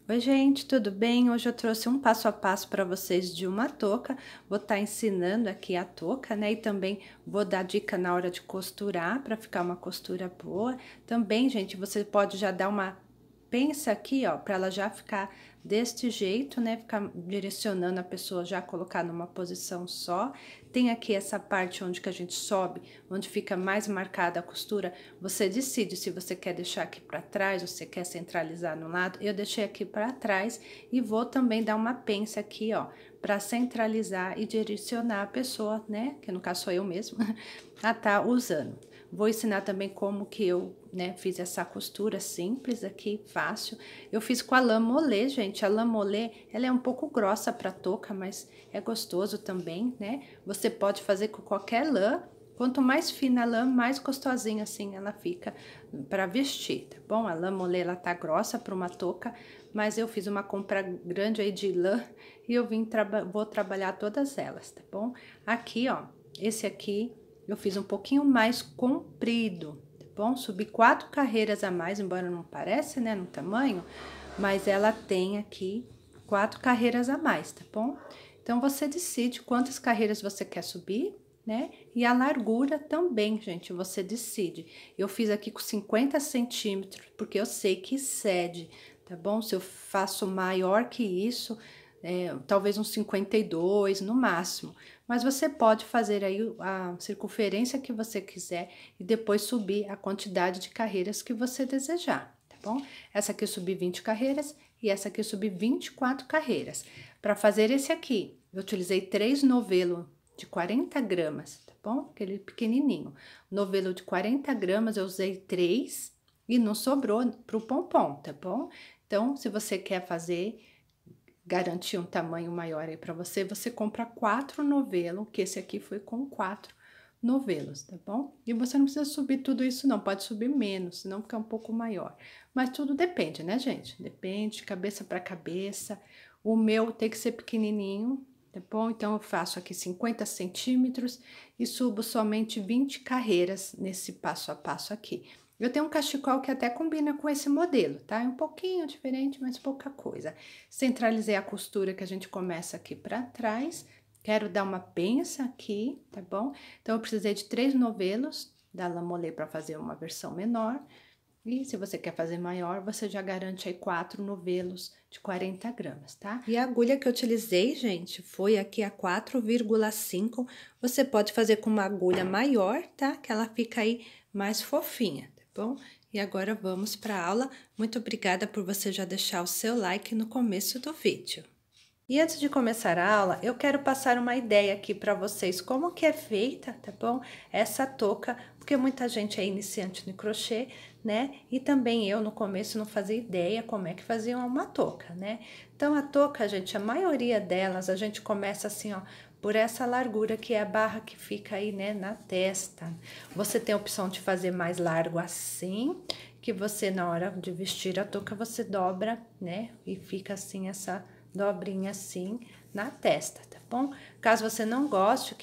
Oi, gente, tudo bem? Hoje eu trouxe um passo a passo para vocês de uma touca. Vou estar ensinando aqui a touca, né? E também vou dar dica na hora de costurar para ficar uma costura boa. Também, gente, você pode já dar uma pensa aqui, ó, para ela já ficar deste jeito, né? Ficar direcionando a pessoa já colocar numa posição só. Tem aqui essa parte onde que a gente sobe, onde fica mais marcada a costura. Você decide se você quer deixar aqui para trás, você quer centralizar no lado. Eu deixei aqui para trás e vou também dar uma pensa aqui, ó, para centralizar e direcionar a pessoa, né? Que no caso sou eu mesmo, a tá usando. Vou ensinar também como que eu, né, fiz essa costura simples aqui, fácil. Eu fiz com a lã molê, gente. A lã molê, ela é um pouco grossa para touca, mas é gostoso também, né? Você pode fazer com qualquer lã. Quanto mais fina a lã, mais gostosinha assim ela fica para vestir, tá bom? A lã molê, ela tá grossa para uma touca, mas eu fiz uma compra grande aí de lã e eu vou trabalhar todas elas, tá bom? Aqui, ó, esse aqui eu fiz um pouquinho mais comprido, tá bom? Subi 4 carreiras a mais, embora não pareça, né, no tamanho, mas ela tem aqui 4 carreiras a mais, tá bom? Então, você decide quantas carreiras você quer subir, né? E a largura também, gente, você decide. Eu fiz aqui com 50 centímetros, porque eu sei que cede, tá bom? Se eu faço maior que isso, talvez uns 52 no máximo. Mas você pode fazer aí a circunferência que você quiser e depois subir a quantidade de carreiras que você desejar, tá bom? Essa aqui eu subi 20 carreiras e essa aqui eu subi 24 carreiras. Para fazer esse aqui, eu utilizei 3 novelos de 40 gramas, tá bom? Aquele pequenininho. Novelo de 40 gramas eu usei 3 e não sobrou pro pompom, tá bom? Então, se você quer fazer, garantir um tamanho maior aí para você, você compra 4 novelos, que esse aqui foi com 4 novelos, tá bom? E você não precisa subir tudo isso não, pode subir menos, senão fica um pouco maior. Mas tudo depende, né, gente? Depende, cabeça para cabeça. O meu tem que ser pequenininho, tá bom? Então, eu faço aqui 50 centímetros e subo somente 20 carreiras nesse passo a passo aqui. Eu tenho um cachecol que até combina com esse modelo, tá? É um pouquinho diferente, mas pouca coisa. Centralizei a costura que a gente começa aqui para trás. Quero dar uma pensa aqui, tá bom? Então, eu precisei de 3 novelos da lã molê para fazer uma versão menor. E se você quer fazer maior, você já garante aí 4 novelos de 40 gramas, tá? E a agulha que eu utilizei, gente, foi aqui a 4,5. Você pode fazer com uma agulha maior, tá? Que ela fica aí mais fofinha, tá bom? E agora vamos para a aula. Muito obrigada por você já deixar o seu like no começo do vídeo. E antes de começar a aula, eu quero passar uma ideia aqui para vocês, como que é feita, tá bom? Essa touca, porque muita gente é iniciante no crochê, né? E também eu, no começo, não fazia ideia como é que fazia uma touca, né? Então, a touca, gente, a maioria delas, a gente começa assim, ó, por essa largura que é a barra que fica aí, né, na testa. Você tem a opção de fazer mais largo assim, que você, na hora de vestir a touca, você dobra, né? E fica assim, essa dobrinha assim na testa, tá bom? Caso você não goste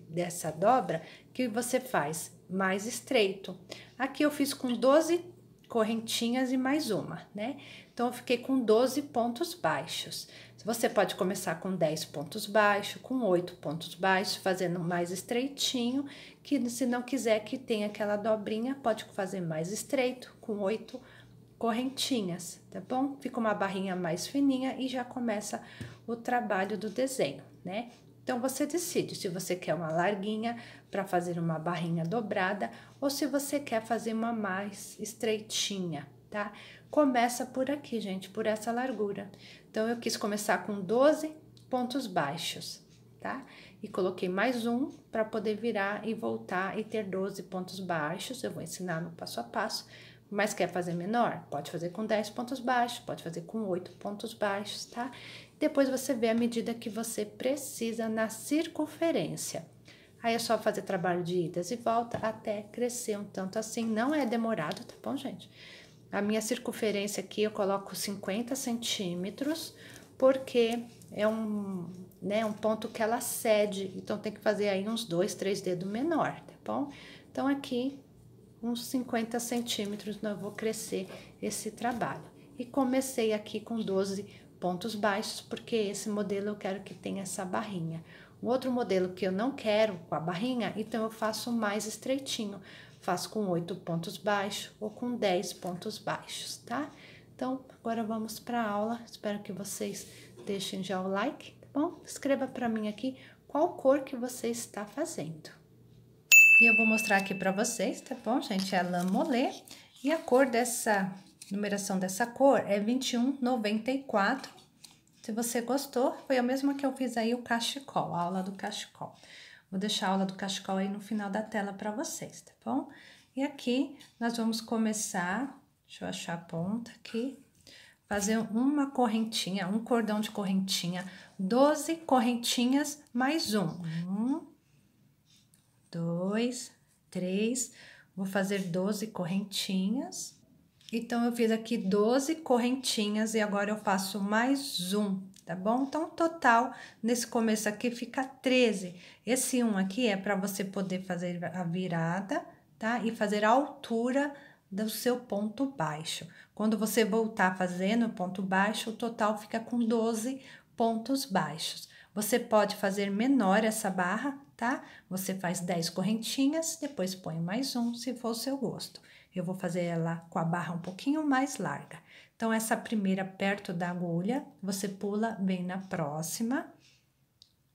dessa dobra, que você faz mais estreito. Aqui eu fiz com 12 correntinhas e mais uma, né? Então, eu fiquei com 12 pontos baixos. Você pode começar com 10 pontos baixos, com 8 pontos baixos, fazendo mais estreitinho, que se não quiser que tenha aquela dobrinha, pode fazer mais estreito, com 8 correntinhas, tá bom? Fica uma barrinha mais fininha e já começa o trabalho do desenho, né? Então, você decide se você quer uma larguinha para fazer uma barrinha dobrada ou se você quer fazer uma mais estreitinha, tá? Começa por aqui, gente, por essa largura. Então, eu quis começar com 12 pontos baixos, tá? E coloquei mais um para poder virar e voltar e ter 12 pontos baixos. Eu vou ensinar no passo a passo. Mas quer fazer menor? Pode fazer com 10 pontos baixos, pode fazer com 8 pontos baixos, tá? Depois você vê a medida que você precisa na circunferência. Aí é só fazer trabalho de idas e volta até crescer um tanto assim. Não é demorado, tá bom, gente? A minha circunferência aqui eu coloco 50 centímetros, porque é um ponto que ela cede. Então, tem que fazer aí uns 2, 3 dedos menor, tá bom? Então, aqui uns 50 centímetros, eu vou crescer esse trabalho. e comecei aqui com 12 pontos baixos, porque esse modelo eu quero que tenha essa barrinha. O outro modelo que eu não quero com a barrinha, então eu faço mais estreitinho, faço com 8 pontos baixos ou com 10 pontos baixos, tá? Então, agora vamos para a aula, espero que vocês deixem já o like, tá bom? Escreva para mim aqui qual cor que você está fazendo. E eu vou mostrar aqui para vocês, tá bom, gente? É a lã molê e a cor dessa, numeração dessa cor é 2194. Se você gostou, foi a mesma que eu fiz aí o cachecol, a aula do cachecol. Vou deixar a aula do cachecol aí no final da tela para vocês, tá bom? E aqui nós vamos começar, deixa eu achar a ponta aqui, fazer uma correntinha, um cordão de correntinha, 12 correntinhas mais um. 1, 2, 3, vou fazer 12 correntinhas. Então, eu fiz aqui 12 correntinhas e agora eu faço mais um, tá bom? Então, total, nesse começo aqui fica 13. Esse um aqui é para você poder fazer a virada, tá? E fazer a altura do seu ponto baixo. Quando você voltar fazendo o ponto baixo, o total fica com 12 pontos baixos. Você pode fazer menor essa barra, tá? Você faz 10 correntinhas, depois põe mais um, se for o seu gosto. Eu vou fazer ela com a barra um pouquinho mais larga. Então, essa primeira perto da agulha, você pula, vem na próxima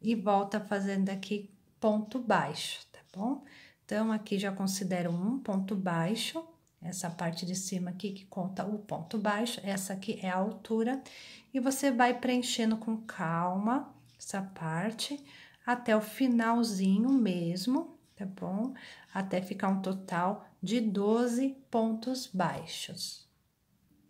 e volta fazendo aqui ponto baixo, tá bom? Então, aqui já considero um ponto baixo, essa parte de cima aqui que conta o ponto baixo, essa aqui é a altura, e você vai preenchendo com calma essa parte até o finalzinho mesmo, tá bom? Até ficar um total de 12 pontos baixos.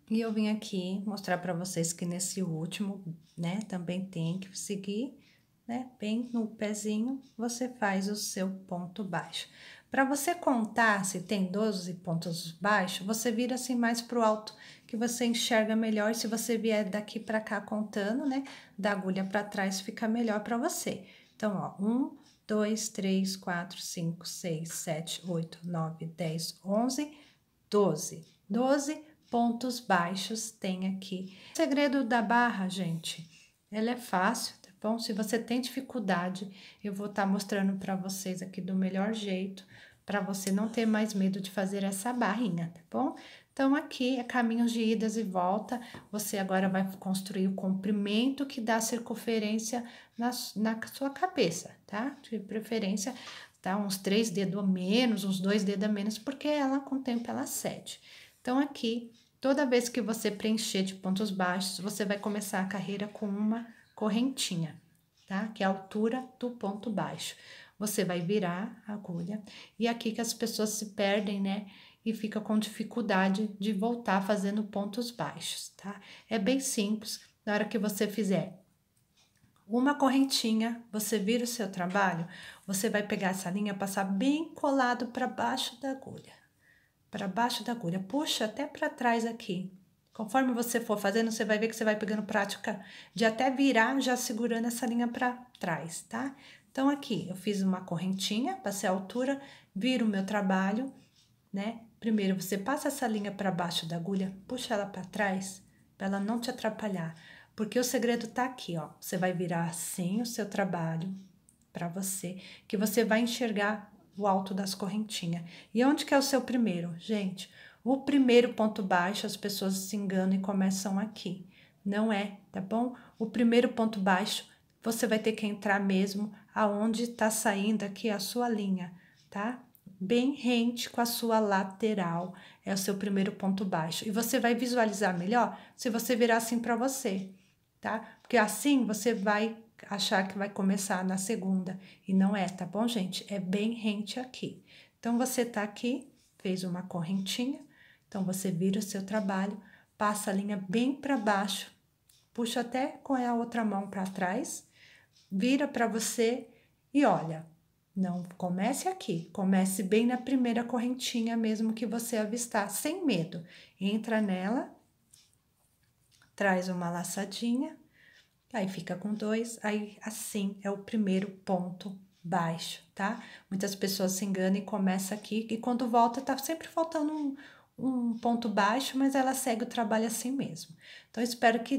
E eu vim aqui mostrar para vocês que nesse último, né, também tem que seguir, né, bem no pezinho, você faz o seu ponto baixo. Para você contar se tem 12 pontos baixos, você vira assim mais pro alto, que você enxerga melhor. Se você vier daqui para cá contando, né, da agulha para trás, fica melhor para você. Então, ó, 1, 2, 3, 4, 5, 6, 7, 8, 9, 10, 11, 12. 12 pontos baixos tem aqui. O segredo da barra, gente, ela é fácil, tá bom? Se você tem dificuldade, eu vou estar mostrando para vocês aqui do melhor jeito, para você não ter mais medo de fazer essa barrinha, tá bom? Então, aqui é caminhos de idas e volta, você agora vai construir o comprimento que dá circunferência na sua cabeça, tá? De preferência, tá? Uns 3 dedos a menos, uns 2 dedos a menos, porque ela, com o tempo, ela cede. Então, aqui, toda vez que você preencher de pontos baixos, você vai começar a carreira com uma correntinha, tá? Que é a altura do ponto baixo. Você vai virar a agulha, e aqui que as pessoas se perdem, né? E fica com dificuldade de voltar fazendo pontos baixos, tá? É bem simples. Na hora que você fizer uma correntinha, você vira o seu trabalho, você vai pegar essa linha, passar bem colado para baixo da agulha. Para baixo da agulha, puxa até para trás aqui. Conforme você for fazendo, você vai ver que você vai pegando prática de até virar, já segurando essa linha para trás, tá? Então, aqui, eu fiz uma correntinha, passei a altura, viro o meu trabalho, né? Primeiro, você passa essa linha para baixo da agulha, puxa ela para trás, para ela não te atrapalhar. Porque o segredo tá aqui, ó. Você vai virar assim o seu trabalho para você, que você vai enxergar o alto das correntinhas. E onde que é o seu primeiro? Gente, o primeiro ponto baixo, as pessoas se enganam e começam aqui. Não é, tá bom? O primeiro ponto baixo, você vai ter que entrar mesmo aonde tá saindo aqui a sua linha, tá? Bem rente com a sua lateral, é o seu primeiro ponto baixo. E você vai visualizar melhor se você virar assim para você, tá? Porque assim você vai achar que vai começar na segunda, e não é, tá bom, gente? É bem rente aqui. Então, você tá aqui, fez uma correntinha, então, você vira o seu trabalho, passa a linha bem para baixo, puxa até com a outra mão para trás, vira para você e olha, não comece aqui, comece bem na primeira correntinha mesmo que você avistar, sem medo. Entra nela, traz uma laçadinha, aí fica com 2, aí assim é o primeiro ponto baixo, tá? Muitas pessoas se enganam e começa aqui, e quando volta tá sempre faltando um ponto baixo, mas ela segue o trabalho assim mesmo. Então, espero que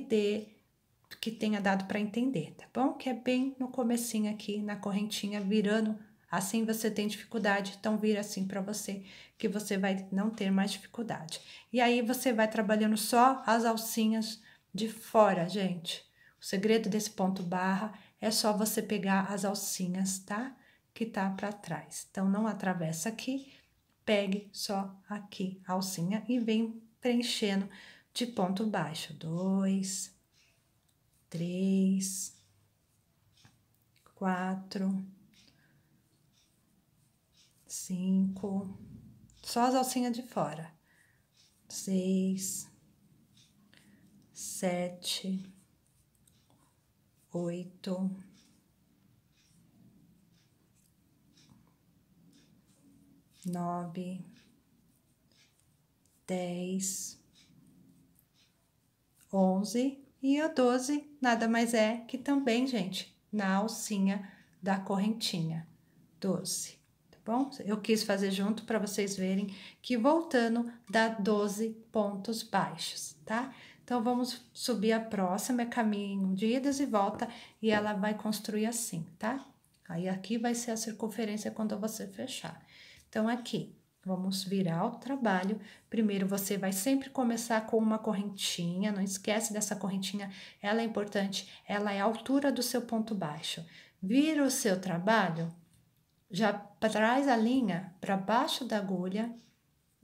tenha dado para entender, tá bom? Que é bem no comecinho aqui, na correntinha, virando, assim você tem dificuldade, então vira assim para você, que você vai não ter mais dificuldade. E aí, você vai trabalhando só as alcinhas de fora, gente. O segredo desse ponto barra é só você pegar as alcinhas, tá? Que tá para trás. Então, não atravessa aqui, pegue só aqui a alcinha e vem preenchendo de ponto baixo. 2, 3, 4, 5, só as alcinhas de fora. 6, 7, 8, 9, 10, 11 e a 12 nada mais é que também, gente, na alcinha da correntinha. 12, tá bom? Eu quis fazer junto para vocês verem que voltando dá 12 pontos baixos, tá? Então, vamos subir a próxima, é caminho de idas e volta, e ela vai construir assim, tá? Aí, aqui vai ser a circunferência quando você fechar. Então, aqui, vamos virar o trabalho. Primeiro, você vai sempre começar com uma correntinha, não esquece dessa correntinha, ela é importante, ela é a altura do seu ponto baixo. Vira o seu trabalho, já traz a linha para baixo da agulha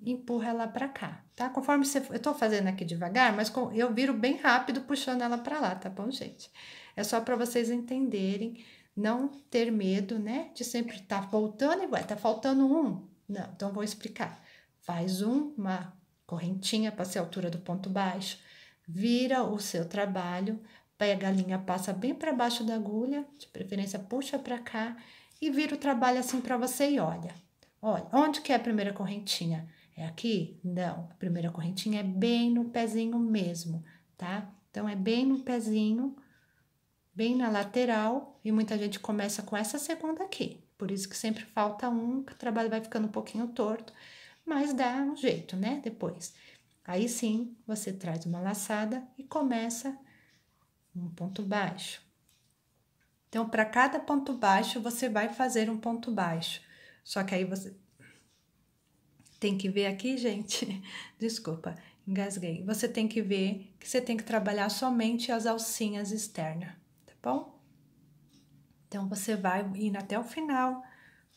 e empurra ela para cá, tá? Conforme você... Eu tô fazendo aqui devagar, mas eu viro bem rápido puxando ela para lá, tá bom, gente? É só para vocês entenderem, não ter medo, né? De sempre estar voltando e vai, tá faltando um. Não, então vou explicar. Faz uma correntinha para ser a altura do ponto baixo, vira o seu trabalho, pega a linha, passa bem para baixo da agulha, de preferência puxa para cá e vira o trabalho assim para você e olha. Olha, onde que é a primeira correntinha? É aqui? Não, a primeira correntinha é bem no pezinho mesmo, tá? Então, é bem no pezinho, bem na lateral, e muita gente começa com essa segunda aqui. Por isso que sempre falta um, que o trabalho vai ficando um pouquinho torto, mas dá um jeito, né? Depois. Aí sim, você traz uma laçada e começa um ponto baixo. Então, para cada ponto baixo, você vai fazer um ponto baixo. Só que aí você tem que ver aqui, gente, desculpa, engasguei. Você tem que ver que você tem que trabalhar somente as alcinhas externas, tá bom? Então, você vai indo até o final,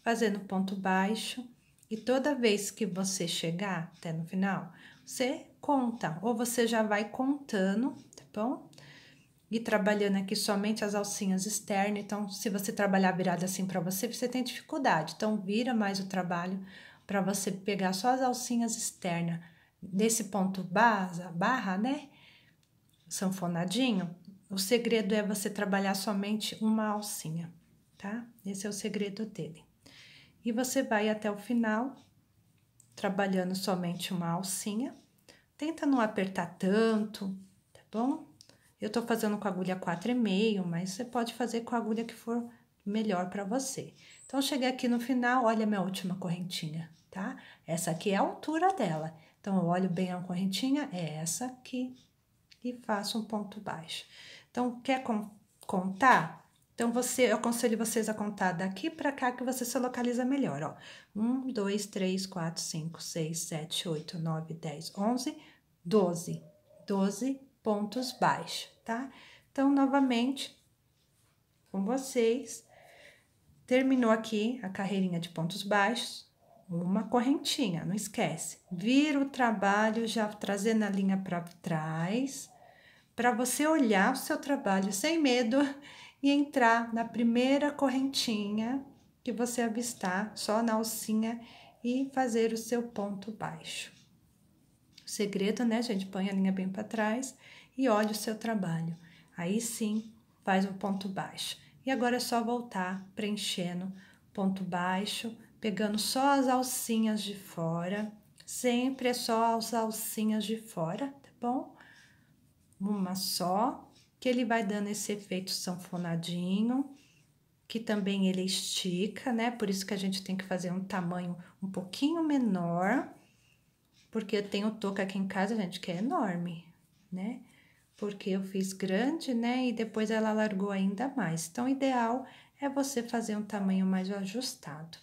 fazendo ponto baixo, e toda vez que você chegar até no final, você conta, ou você já vai contando, tá bom? E trabalhando aqui somente as alcinhas externas, então, se você trabalhar virada assim para você, você tem dificuldade. Então, vira mais o trabalho para você pegar só as alcinhas externas. Nesse ponto barra, né? Sanfonadinho, o segredo é você trabalhar somente uma alcinha, tá? Esse é o segredo dele. E você vai até o final, trabalhando somente uma alcinha. Tenta não apertar tanto, tá bom? Eu tô fazendo com a agulha 4,5, mas você pode fazer com a agulha que for melhor para você. Então, cheguei aqui no final, olha a minha última correntinha, tá? Essa aqui é a altura dela. Então, eu olho bem a correntinha, é essa aqui, e faço um ponto baixo. Então, quer contar? Então, eu aconselho vocês a contar daqui para cá, que você se localiza melhor, ó. 1, 2, 3, 4, 5, 6, 7, 8, 9, 10, 11, 12. 12 pontos baixos, tá? Então, novamente, com vocês, terminou aqui a carreirinha de pontos baixos, uma correntinha, não esquece. Vira o trabalho, já trazendo a linha para trás, para você olhar o seu trabalho sem medo e entrar na primeira correntinha que você avistar, só na alcinha, e fazer o seu ponto baixo. O segredo, né, gente? Põe a linha bem para trás e olha o seu trabalho. Aí sim, faz um ponto baixo. E agora é só voltar preenchendo ponto baixo, pegando só as alcinhas de fora. Sempre é só as alcinhas de fora, tá bom? Uma só, que ele vai dando esse efeito sanfonadinho, que também ele estica, né? Por isso que a gente tem que fazer um tamanho um pouquinho menor, porque eu tenho touca aqui em casa, gente, que é enorme, né? Porque eu fiz grande, né? E depois ela largou ainda mais. Então, o ideal é você fazer um tamanho mais ajustado.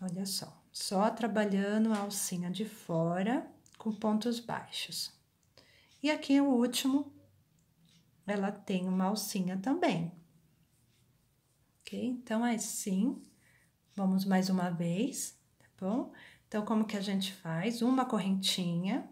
Olha só trabalhando a alcinha de fora com pontos baixos. E aqui o último, ela tem uma alcinha também. Ok? Então, assim, vamos mais uma vez, tá bom? Então, como que a gente faz? Uma correntinha,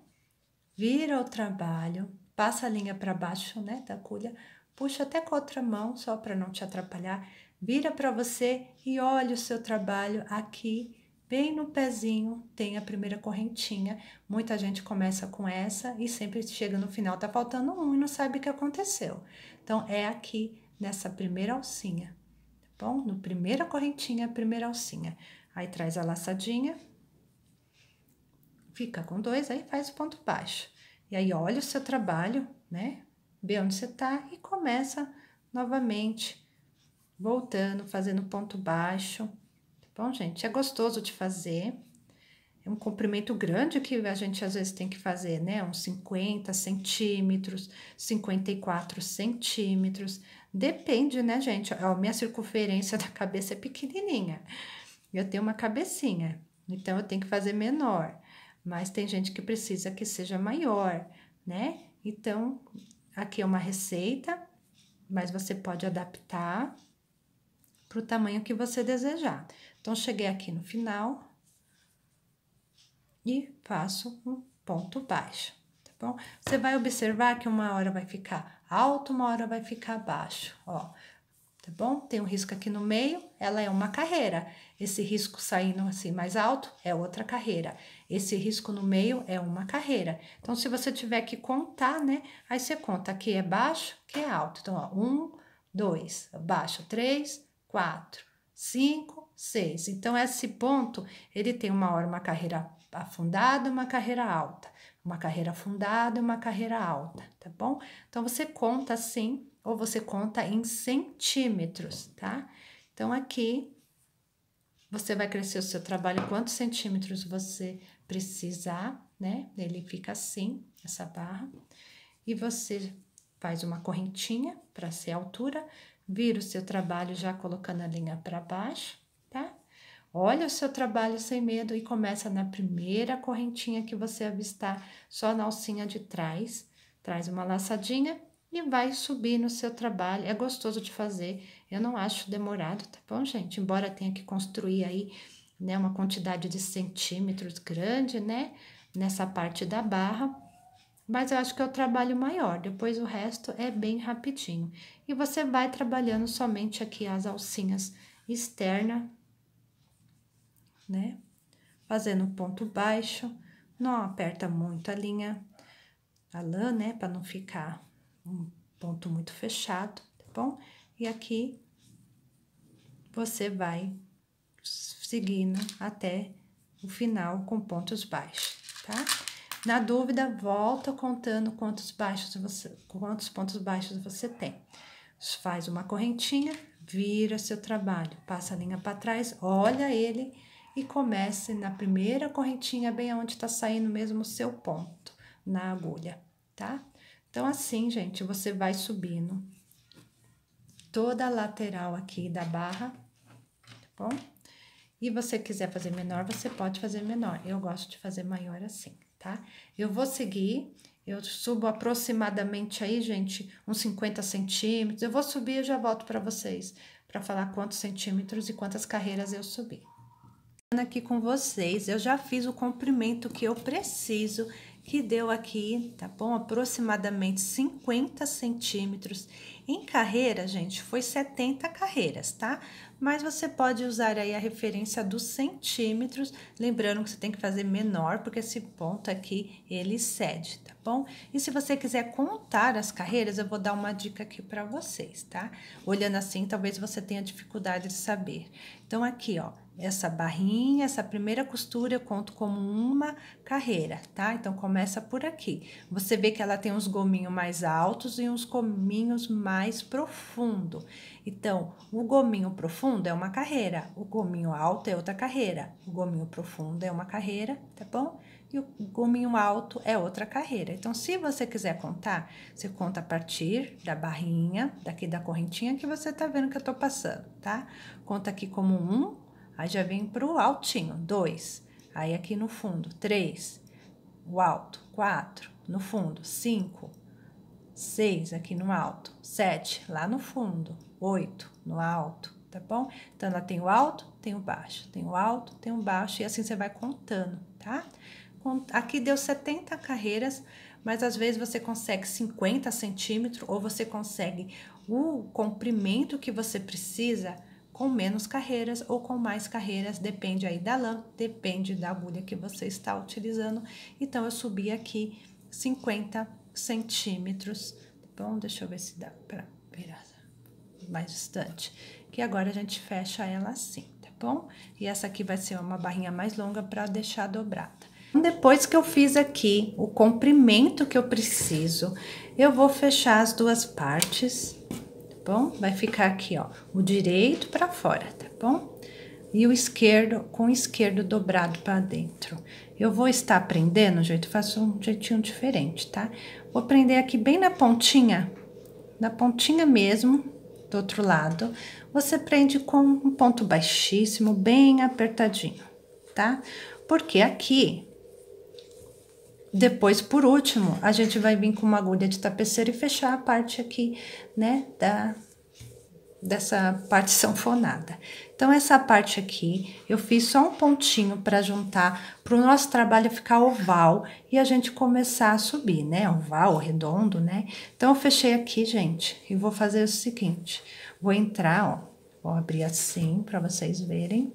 vira o trabalho, passa a linha para baixo, né, da agulha, puxa até com a outra mão, só para não te atrapalhar, vira para você e olha o seu trabalho aqui, bem no pezinho, tem a primeira correntinha. Muita gente começa com essa e sempre chega no final, tá faltando um e não sabe o que aconteceu. Então, é aqui, nessa primeira alcinha, tá bom? No primeira correntinha, primeira alcinha. Aí, traz a laçadinha, fica com 2, aí faz o ponto baixo. E aí, olha o seu trabalho, né? Vê onde você tá e começa novamente, voltando, fazendo ponto baixo. Tá bom, gente? É gostoso de fazer. É um comprimento grande que a gente às vezes tem que fazer, né? Uns 50 centímetros, 54 centímetros. Depende, né, gente? A minha circunferência da cabeça é pequenininha. Eu tenho uma cabecinha, então eu tenho que fazer menor. Mas tem gente que precisa que seja maior, né? Então, aqui é uma receita, mas você pode adaptar para o tamanho que você desejar. Então, cheguei aqui no final e faço um ponto baixo, tá bom? Você vai observar que uma hora vai ficar alto, uma hora vai ficar baixo, ó. Tá bom? Tem um risco aqui no meio, ela é uma carreira. Esse risco saindo assim mais alto é outra carreira. Esse risco no meio é uma carreira. Então, se você tiver que contar, né? Aí você conta aqui é baixo, que é alto. Então, ó, 1, 2, baixo, 3, 4, 5, 6. Então, esse ponto, ele tem uma hora uma carreira afundada, uma carreira alta. Uma carreira afundada e uma carreira alta, tá bom? Então, você conta assim, ou você conta em centímetros, tá? Então, aqui, você vai crescer o seu trabalho quantos centímetros você precisar, né? Ele fica assim, essa barra. E você faz uma correntinha para ser a altura, vira o seu trabalho já colocando a linha para baixo, tá? Olha o seu trabalho sem medo e começa na primeira correntinha que você avistar, só na alcinha de trás. Traz uma laçadinha e vai subir no seu trabalho. É gostoso de fazer, eu não acho demorado, tá bom, gente? Embora tenha que construir aí, né, uma quantidade de centímetros grande, né, nessa parte da barra, mas eu acho que é o trabalho maior, depois o resto é bem rapidinho. E você vai trabalhando somente aqui as alcinhas externas, né? Fazendo ponto baixo, não aperta muito a linha, a lã, né? Para não ficar um ponto muito fechado, tá bom? E aqui você vai seguindo até o final com pontos baixos, tá? Na dúvida, volta contando quantos pontos baixos você tem. Faz uma correntinha, vira seu trabalho, passa a linha para trás, olha ele e comece na primeira correntinha, bem onde tá saindo mesmo o seu ponto na agulha, tá? Então, assim, gente, você vai subindo toda a lateral aqui da barra, tá bom? E você quiser fazer menor, você pode fazer menor. Eu gosto de fazer maior assim, tá? Eu vou seguir, eu subo aproximadamente aí, gente, uns 50 centímetros. Eu vou subir e já volto para vocês, para falar quantos centímetros e quantas carreiras eu subi. Aqui com vocês, eu já fiz o comprimento que eu preciso, que deu aqui, tá bom? Aproximadamente 50 centímetros. Em carreira, gente, foi 70 carreiras, tá? Mas você pode usar aí a referência dos centímetros, lembrando que você tem que fazer menor, porque esse ponto aqui, ele cede, tá bom? E se você quiser contar as carreiras, eu vou dar uma dica aqui para vocês, tá? Olhando assim, talvez você tenha dificuldade de saber. Então, aqui, ó, essa barrinha, essa primeira costura eu conto como uma carreira, tá? Então, começa por aqui. Você vê que ela tem uns gominhos mais altos e uns gominhos mais profundo. Então, o gominho profundo é uma carreira, o gominho alto é outra carreira, o gominho profundo é uma carreira, tá bom? e o gominho alto é outra carreira. Então, se você quiser contar, você conta a partir da barrinha, daqui da correntinha que você tá vendo que eu tô passando, tá? Conta aqui como 1, aí já vem pro altinho, 2, aí aqui no fundo, 3, o alto, 4, no fundo, 5, 6 aqui no alto, 7 lá no fundo, 8 no alto, tá bom? Então, ela tem o alto, tem o baixo, tem o alto, tem o baixo, e assim você vai contando, tá? Aqui deu 70 carreiras, mas às vezes você consegue 50 centímetros, ou você consegue o comprimento que você precisa com menos carreiras ou com mais carreiras, depende aí da lã, depende da agulha que você está utilizando. Então, eu subi aqui 50 centímetros, tá bom? Deixa eu ver se dá pra ver mais distante. Que agora a gente fecha ela assim, tá bom? E essa aqui vai ser uma barrinha mais longa para deixar dobrada. Depois que eu fiz aqui o comprimento que eu preciso, eu vou fechar as duas partes, tá bom? Vai ficar aqui, ó, o direito para fora, tá bom? E o esquerdo com o esquerdo dobrado para dentro. Eu vou estar prendendo, gente, faço um jeitinho diferente, tá? Vou prender aqui bem na pontinha mesmo, do outro lado. Você prende com um ponto baixíssimo, bem apertadinho, tá? Porque aqui, depois, por último, a gente vai vir com uma agulha de tapeceira e fechar a parte aqui, né, dessa parte sanfonada. Então, essa parte aqui, eu fiz só um pontinho para juntar, para o nosso trabalho ficar oval e a gente começar a subir, né? Oval, redondo, né? Então, eu fechei aqui, gente, e vou fazer o seguinte: vou entrar, ó, vou abrir assim para vocês verem.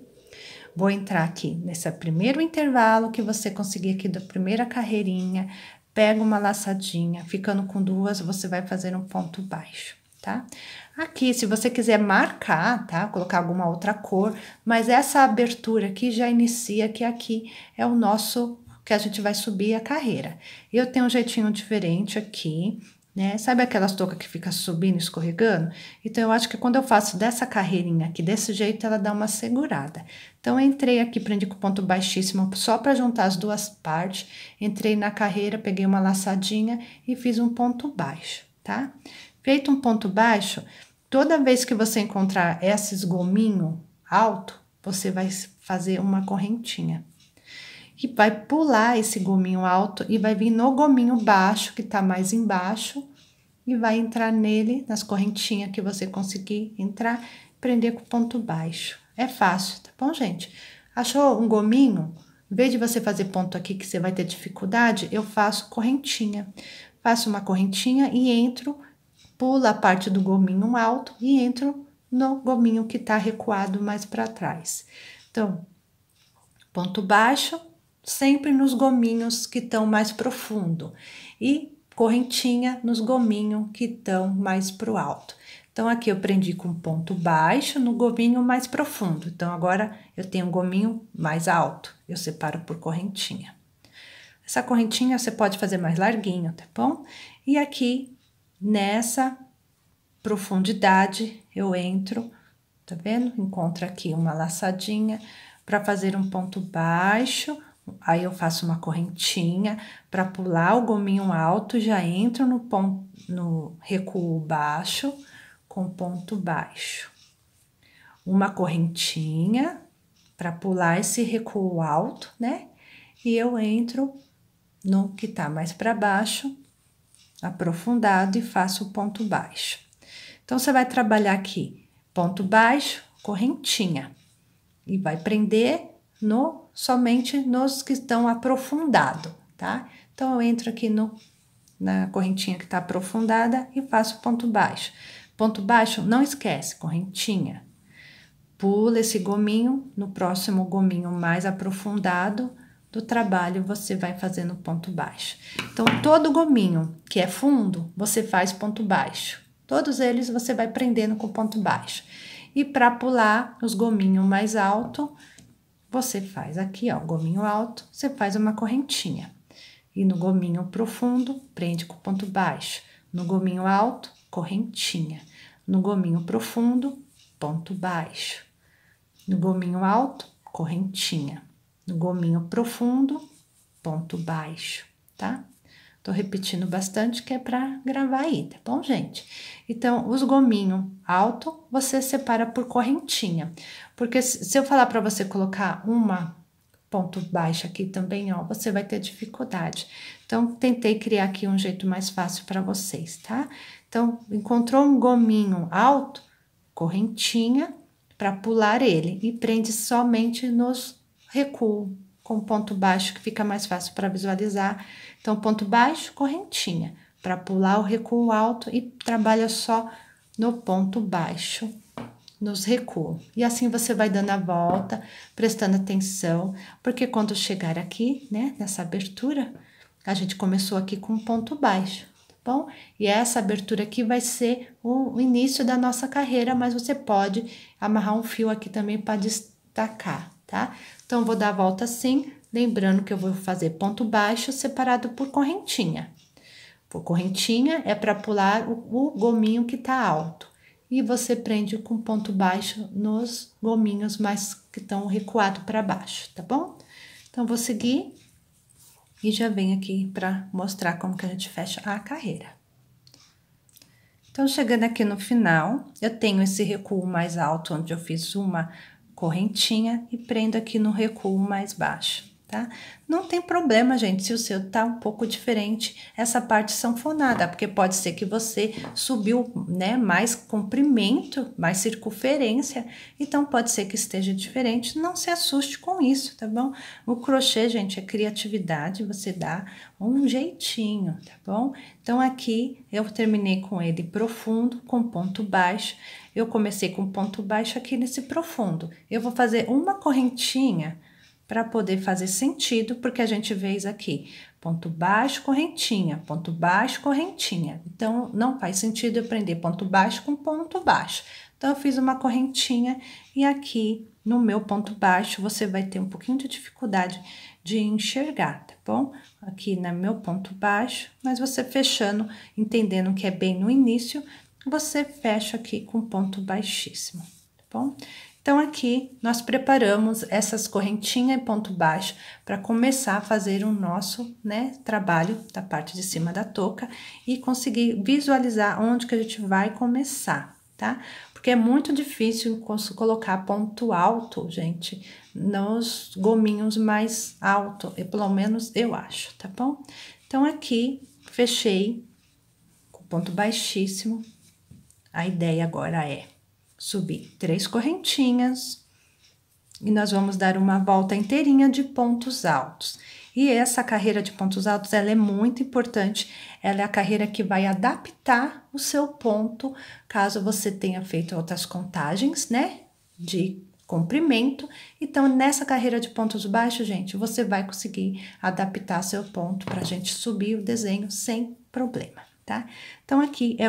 Vou entrar aqui nesse primeiro intervalo que você conseguir aqui da primeira carreirinha, pega uma laçadinha, ficando com duas, você vai fazer um ponto baixo, tá? Aqui, se você quiser marcar, tá? Colocar alguma outra cor, mas essa abertura aqui já inicia que aqui é o nosso, que a gente vai subir a carreira. Eu tenho um jeitinho diferente aqui, né? Sabe aquelas toucas que fica subindo, escorregando? Então, eu acho que quando eu faço dessa carreirinha aqui, desse jeito, ela dá uma segurada. Então, eu entrei aqui, prendi com ponto baixíssimo, só para juntar as duas partes. Entrei na carreira, peguei uma laçadinha e fiz um ponto baixo, tá? Feito um ponto baixo, toda vez que você encontrar esses gominho alto, você vai fazer uma correntinha. E vai pular esse gominho alto e vai vir no gominho baixo, que tá mais embaixo, e vai entrar nele, nas correntinhas que você conseguir entrar, prender com ponto baixo. É fácil, tá bom, gente? Achou um gominho? Em vez de você fazer ponto aqui que você vai ter dificuldade, eu faço correntinha. Faço uma correntinha e entro, pulo a parte do gominho alto e entro no gominho que tá recuado mais para trás. Então, ponto baixo, sempre nos gominhos que estão mais profundo e correntinha nos gominhos que estão mais pro alto. Então, aqui eu prendi com ponto baixo no gominho mais profundo. Então, agora eu tenho um gominho mais alto, eu separo por correntinha. Essa correntinha você pode fazer mais larguinho, tá bom? E aqui, nessa profundidade, eu entro, tá vendo? Encontro aqui uma laçadinha para fazer um ponto baixo. Aí, eu faço uma correntinha para pular o gominho alto, já entro no ponto, no recuo baixo com ponto baixo. Uma correntinha para pular esse recuo alto, né? E eu entro no que tá mais para baixo, aprofundado, e faço o ponto baixo. Então, você vai trabalhar aqui ponto baixo, correntinha, e vai prender somente nos que estão aprofundado, tá? Então, eu entro aqui na correntinha que tá aprofundada e faço ponto baixo. Ponto baixo, não esquece, correntinha. Pula esse gominho, no próximo gominho mais aprofundado do trabalho, você vai fazendo ponto baixo. Então, todo gominho que é fundo, você faz ponto baixo. Todos eles você vai prendendo com ponto baixo. E para pular os gominhos mais alto, você faz aqui, ó, gominho alto, você faz uma correntinha. E no gominho profundo, prende com ponto baixo. No gominho alto, correntinha. No gominho profundo, ponto baixo. No gominho alto, correntinha. No gominho profundo, ponto baixo, tá? Tô repetindo bastante que é pra gravar aí, tá bom, gente? Então, os gominho alto, você separa por correntinha. Porque se eu falar pra você colocar uma ponto baixo aqui também, ó, você vai ter dificuldade. Então, tentei criar aqui um jeito mais fácil pra vocês, tá? Então, encontrou um gominho alto, correntinha, pra pular ele. E prende somente nos recuos, com ponto baixo, que fica mais fácil para visualizar. Então, ponto baixo, correntinha, para pular o recuo alto e trabalha só no ponto baixo, nos recuos. E assim você vai dando a volta, prestando atenção, porque quando chegar aqui, né, nessa abertura, a gente começou aqui com ponto baixo, tá bom? E essa abertura aqui vai ser o início da nossa carreira, mas você pode amarrar um fio aqui também para destacar, tá? Então, vou dar a volta assim, lembrando que eu vou fazer ponto baixo separado por correntinha. Por correntinha é para pular o gominho que tá alto. E você prende com ponto baixo nos gominhos mais que estão recuados para baixo, tá bom? Então, vou seguir e já venho aqui para mostrar como que a gente fecha a carreira. Então, chegando aqui no final, eu tenho esse recuo mais alto, onde eu fiz uma correntinha e prendo aqui no recuo mais baixo, tá? Não tem problema, gente, se o seu tá um pouco diferente, essa parte sanfonada, porque pode ser que você subiu, né, mais comprimento, mais circunferência, então pode ser que esteja diferente, não se assuste com isso, tá bom? O crochê, gente, é criatividade, você dá um jeitinho, tá bom? Então, aqui eu terminei com ele profundo, com ponto baixo. Eu comecei com ponto baixo aqui nesse profundo. Eu vou fazer uma correntinha para poder fazer sentido, porque a gente fez aqui ponto baixo, correntinha, ponto baixo, correntinha. Então, não faz sentido eu prender ponto baixo com ponto baixo. Então, eu fiz uma correntinha e aqui no meu ponto baixo você vai ter um pouquinho de dificuldade de enxergar, tá bom? Aqui no meu ponto baixo, mas você fechando, entendendo que é bem no início, você fecha aqui com ponto baixíssimo, tá bom? Então, aqui nós preparamos essas correntinhas e ponto baixo para começar a fazer o nosso, né, trabalho da parte de cima da touca e conseguir visualizar onde que a gente vai começar, tá? Porque é muito difícil colocar ponto alto, gente, nos gominhos mais alto, pelo menos eu acho, tá bom? Então, aqui, fechei com ponto baixíssimo. A ideia agora é subir 3 correntinhas e nós vamos dar uma volta inteirinha de pontos altos. E essa carreira de pontos altos, ela é muito importante, ela é a carreira que vai adaptar o seu ponto, caso você tenha feito outras contagens, né, de comprimento. Então, nessa carreira de pontos baixos, gente, você vai conseguir adaptar seu ponto pra gente subir o desenho sem problema, tá? Então, aqui é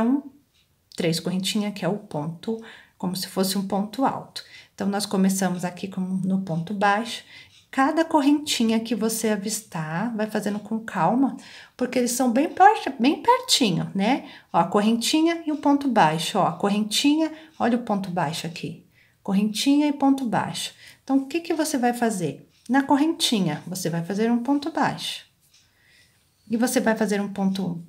3 correntinhas, que é o ponto, como se fosse um ponto alto. Então, nós começamos aqui no ponto baixo. Cada correntinha que você avistar, vai fazendo com calma, porque eles são bem pertinho, né? Ó, a correntinha e o ponto baixo, ó, a correntinha, olha o ponto baixo aqui. Correntinha e ponto baixo. Então, o que que você vai fazer? Na correntinha, você vai fazer um ponto baixo. E você vai fazer um ponto,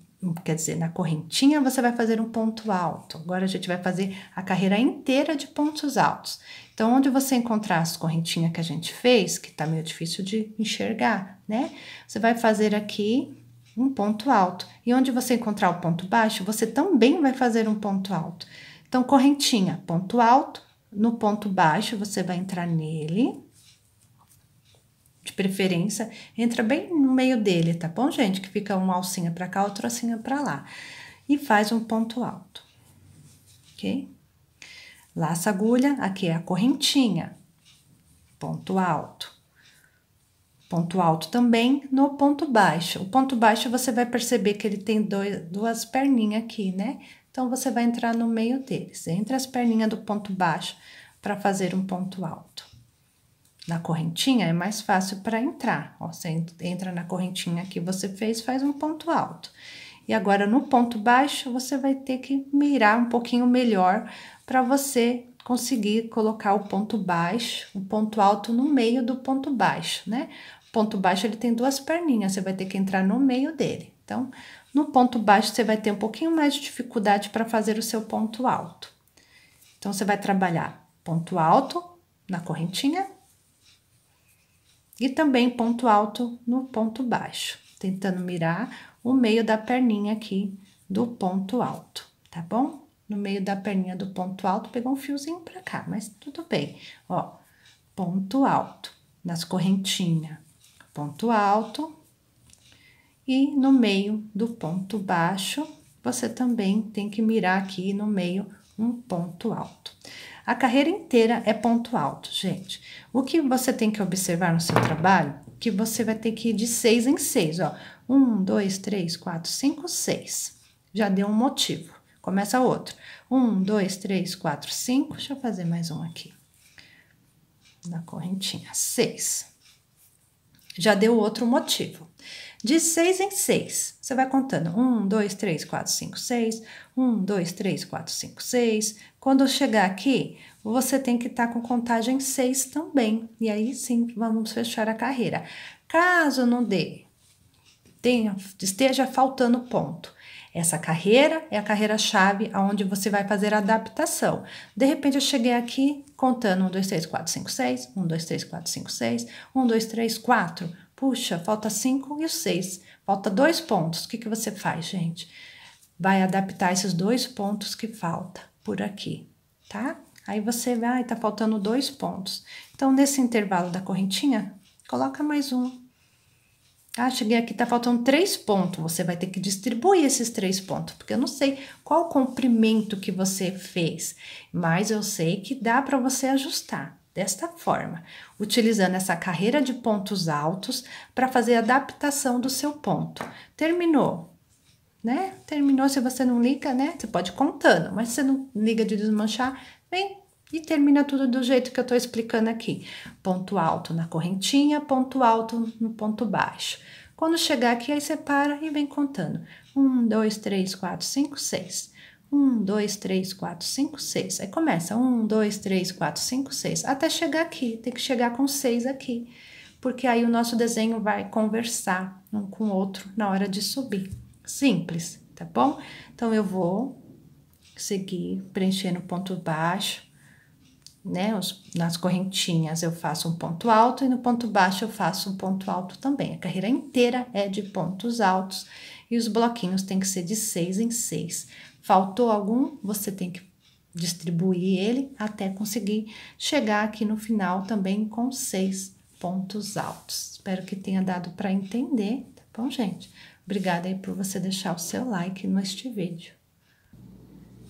quer dizer, na correntinha você vai fazer um ponto alto. Agora a gente vai fazer a carreira inteira de pontos altos. Então, onde você encontrar as correntinhas que a gente fez, que tá meio difícil de enxergar, né? Você vai fazer aqui um ponto alto. E onde você encontrar o ponto baixo, você também vai fazer um ponto alto. Então, correntinha, ponto alto, no ponto baixo você vai entrar nele. De preferência, entra bem no meio dele, tá bom, gente? Que fica uma alcinha pra cá, outra alcinha pra lá. E faz um ponto alto, ok? Laça a agulha, aqui é a correntinha, ponto alto. Ponto alto também no ponto baixo. O ponto baixo você vai perceber que ele tem duas perninhas aqui, né? Então, você vai entrar no meio deles, entre as perninhas do ponto baixo para fazer um ponto alto. Na correntinha é mais fácil para entrar, ó, você entra na correntinha que você fez, faz um ponto alto. E agora, no ponto baixo, você vai ter que mirar um pouquinho melhor para você conseguir colocar o ponto baixo, o ponto alto no meio do ponto baixo, né? Ponto baixo, ele tem duas perninhas, você vai ter que entrar no meio dele. Então, no ponto baixo, você vai ter um pouquinho mais de dificuldade para fazer o seu ponto alto. Então, você vai trabalhar ponto alto na correntinha e também ponto alto no ponto baixo, tentando mirar o meio da perninha aqui do ponto alto, tá bom? No meio da perninha do ponto alto, pegou um fiozinho pra cá, mas tudo bem. Ó, ponto alto nas correntinhas, ponto alto, e no meio do ponto baixo, você também tem que mirar aqui no meio um ponto alto. A carreira inteira é ponto alto, gente. O que você tem que observar no seu trabalho, que você vai ter que ir de 6 em 6, ó. 1, 2, 3, 4, 5, 6. Já deu um motivo. Começa outro. 1, 2, 3, 4, 5. Deixa eu fazer mais um aqui. Na correntinha, 6. Já deu outro motivo. De 6 em 6, você vai contando 1, 2, 3, 4, 5, 6, 1, 2, 3, 4, 5, 6. Quando chegar aqui, você tem que estar com contagem 6 também. E aí sim, vamos fechar a carreira. Caso não dê, esteja faltando ponto. Essa carreira é a carreira-chave, onde você vai fazer a adaptação. De repente, eu cheguei aqui contando 1, 2, 3, 4, 5, 6, 1, 2, 3, 4, 5, 6, 1, 2, 3, 4. Puxa, falta 5 e o 6. Falta 2 pontos. O que você faz, gente? Vai adaptar esses 2 pontos que falta por aqui, tá? Aí você vai, tá faltando 2 pontos. Então, nesse intervalo da correntinha, coloca mais um. Ah, cheguei aqui, tá faltando 3 pontos. Você vai ter que distribuir esses 3 pontos, porque eu não sei qual o comprimento que você fez, mas eu sei que dá para você ajustar desta forma, utilizando essa carreira de pontos altos para fazer a adaptação do seu ponto. Terminou, né? Terminou, se você não liga, né? Você pode ir contando, mas se você não liga de desmanchar, vem e termina tudo do jeito que eu tô explicando aqui. Ponto alto na correntinha, ponto alto no ponto baixo. Quando chegar aqui, aí você para e vem contando. 1, 2, 3, 4, 5, 6. 1, 2, 3, 4, 5, 6. Aí começa 1, 2, 3, 4, 5, 6. Até chegar aqui, tem que chegar com 6 aqui. Porque aí o nosso desenho vai conversar um com o outro na hora de subir. Simples, tá bom? Então, eu vou seguir preenchendo o ponto baixo, né? Nas correntinhas eu faço um ponto alto e no ponto baixo eu faço um ponto alto também. A carreira inteira é de pontos altos e os bloquinhos tem que ser de 6 em 6. Faltou algum, você tem que distribuir ele até conseguir chegar aqui no final também com 6 pontos altos. Espero que tenha dado para entender, tá bom, gente? Obrigada aí por você deixar o seu like neste vídeo.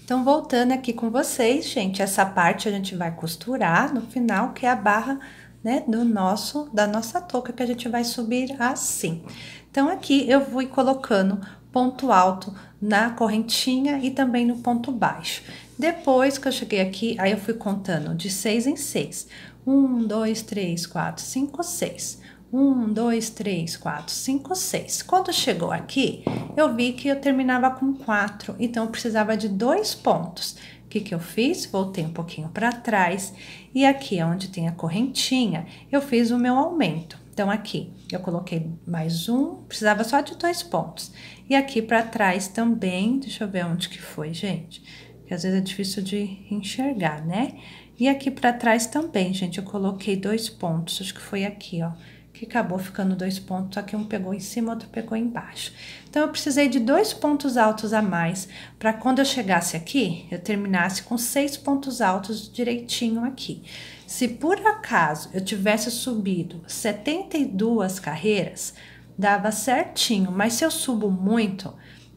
Então, voltando aqui com vocês, gente, essa parte a gente vai costurar no final, que é a barra, né, da nossa touca, que a gente vai subir assim. Então, aqui eu vou ir colocando ponto alto na correntinha e também no ponto baixo. Depois que eu cheguei aqui, aí eu fui contando de 6 em 6. 1, 2, 3, 4, 5, 6. 1, 2, 3, 4, 5, 6. Quando chegou aqui, eu vi que eu terminava com 4, então eu precisava de 2 pontos. O que eu fiz? Voltei um pouquinho para trás e aqui onde tem a correntinha, eu fiz o meu aumento. Então, aqui eu coloquei mais um, precisava só de 2 pontos. E aqui para trás também, deixa eu ver onde que foi, gente, que às vezes é difícil de enxergar, né? E aqui para trás também, gente, eu coloquei 2 pontos, acho que foi aqui, ó, que acabou ficando 2 pontos, só que um pegou em cima, outro pegou embaixo. Então, eu precisei de 2 pontos altos a mais, para quando eu chegasse aqui, eu terminasse com 6 pontos altos direitinho aqui. Se por acaso eu tivesse subido 72 carreiras, dava certinho, mas se eu subo muito,